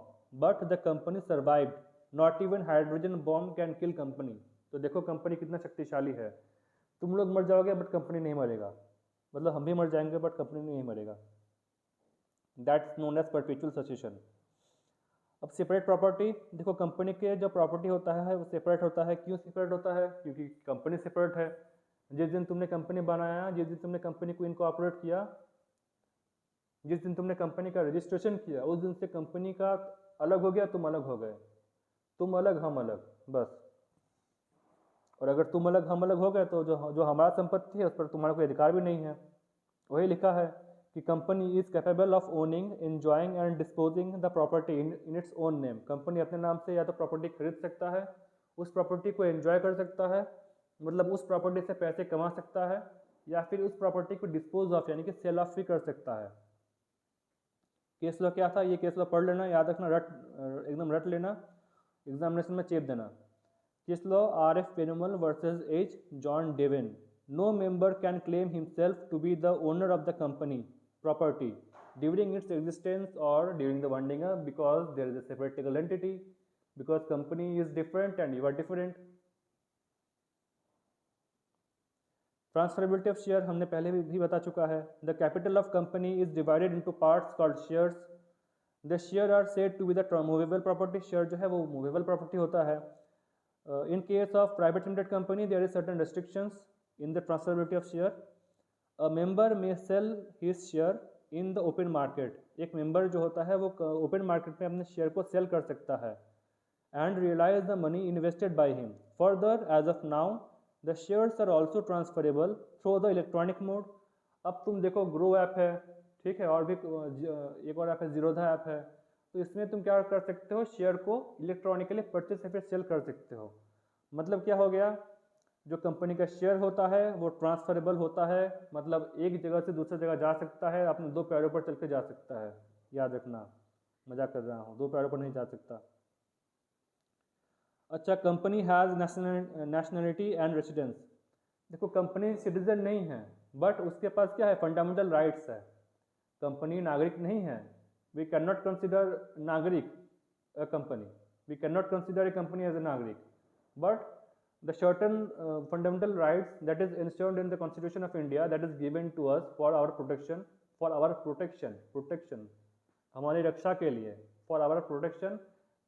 but the company survived, not even hydrogen bomb can kill company। तो देखो कंपनी कितना शक्तिशाली है। तुम लोग मर जाओगे बट कंपनी नहीं मरेगा, मतलब हम भी मर जाएंगे बट कंपनी नहीं मरेगा। That's known as perpetual succession. अब सेपरेट प्रॉपर्टी, देखो कंपनी के जो प्रॉपर्टी होता है वो सेपरेट होता है। क्यों सेपरेट होता है? क्योंकि कंपनी सेपरेट है। जिस दिन तुमने कंपनी बनाया, जिस दिन तुमने कंपनी को इनकॉर्पोरेट किया, जिस दिन तुमने कंपनी का रजिस्ट्रेशन किया, उस दिन से कंपनी का अलग हो गया, तुम अलग हो गए। तुम अलग हम अलग, बस। और अगर तुम अलग हम अलग हो गए तो जो हमारा संपत्ति है उस पर तुम्हारा कोई अधिकार भी नहीं है। वही लिखा है कि company is capable of owning, enjoying and disposing the property in its own name. Company अपने नाम से या तो प्रॉपर्टी खरीद सकता है, उस प्रॉपर्टी को एंजॉय कर सकता है, मतलब उस प्रॉपर्टी से पैसे कमा सकता है, या फिर उस प्रॉपर्टी को डिस्पोज ऑफ यानी कि सेल ऑफ भी कर सकता है। केस लॉ क्या था? ये केस लॉ पढ़ लेना, याद रखना, एकदम रट लेना, एग्जामिनेशन में चेप देना। Case law RF Perumal versus H John Devin. No member can claim himself to be the owner of the company property during its existence or during the winding up, because there is a separate legal entity, because company is different and you are different। Transferability of share हमने पहले भी बता चुका है। The capital of company is divided into parts called shares. The share are said to be the movable property. Share जो है वो मूवेबल प्रॉपर्टी होता है। In case of private limited company there is certain restrictions in the transferability of share। a member may sell his share in the open market। एक मेंबर जो होता है वो ओपन मार्केट में अपने शेयर को सेल कर सकता है। and realize the money invested by him। further, as of now the shares are also transferable through the electronic mode। अब तुम देखो ग्रो ऐप है, ठीक है, और भी एक और ऐप है, जीरोधा ऐप है। तो इसमें तुम क्या कर सकते हो, शेयर को इलेक्ट्रॉनिकली परचेस या फिर सेल कर सकते हो। मतलब क्या हो गया, जो कंपनी का शेयर होता है वो ट्रांसफरेबल होता है, मतलब एक जगह से दूसरी जगह जा सकता है, अपने दो पैरों पर चल के जा सकता है। याद रखना, मजाक कर रहा हूँ, दो पैरों पर नहीं जा सकता। अच्छा, company has nationality and residence. देखो कंपनी सिटीजन नहीं है, बट उसके पास क्या है, फंडामेंटल राइट्स है। कंपनी नागरिक नहीं है, वी कैन नॉट कंसिडर नागरिक a company, we cannot consider a company as a nagrik, but the certain fundamental rights that is enshrined in the Constitution of India, that is given to us for our protection, protection हमारी रक्षा के लिए, for our protection,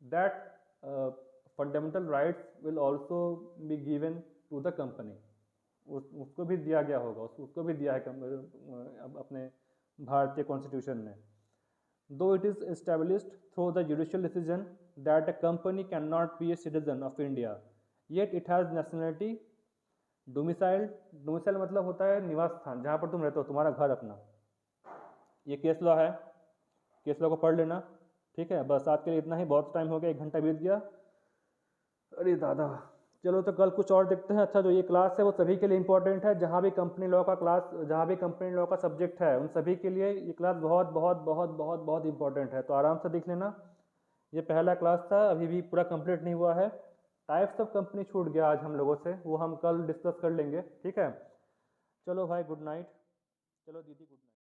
that fundamental rights will also be given to the company। उसको भी दिया गया होगा, उसको भी दिया है अपने भारतीय कॉन्स्टिट्यूशन में। Though it is established through the judicial decision that a company cannot be a citizen of India, yet it has nationality, domicile मतलब होता है निवास स्थान, जहाँ पर तुम रहते हो, तुम्हारा घर अपना। ये केस लॉ है, केस लॉ को पढ़ लेना, ठीक है। बस आज के लिए इतना ही, बहुत टाइम हो गया, 1 घंटा बीत गया, अरे दादा। चलो तो कल कुछ और देखते हैं। अच्छा, जो ये क्लास है वो सभी के लिए इंपॉर्टेंट है, जहाँ भी कंपनी लॉ का क्लास, जहाँ भी कंपनी लॉ का सब्जेक्ट है, उन सभी के लिए ये क्लास बहुत बहुत बहुत बहुत बहुत इंपॉर्टेंट है। तो आराम से देख लेना, ये पहला क्लास था, अभी भी पूरा कंप्लीट नहीं हुआ है। टाइप्स ऑफ कंपनी छूट गया आज हम लोगों से, वो हम कल डिस्कस कर लेंगे, ठीक है। चलो भाई, गुड नाइट। चलो दीदी, गुड नाइट।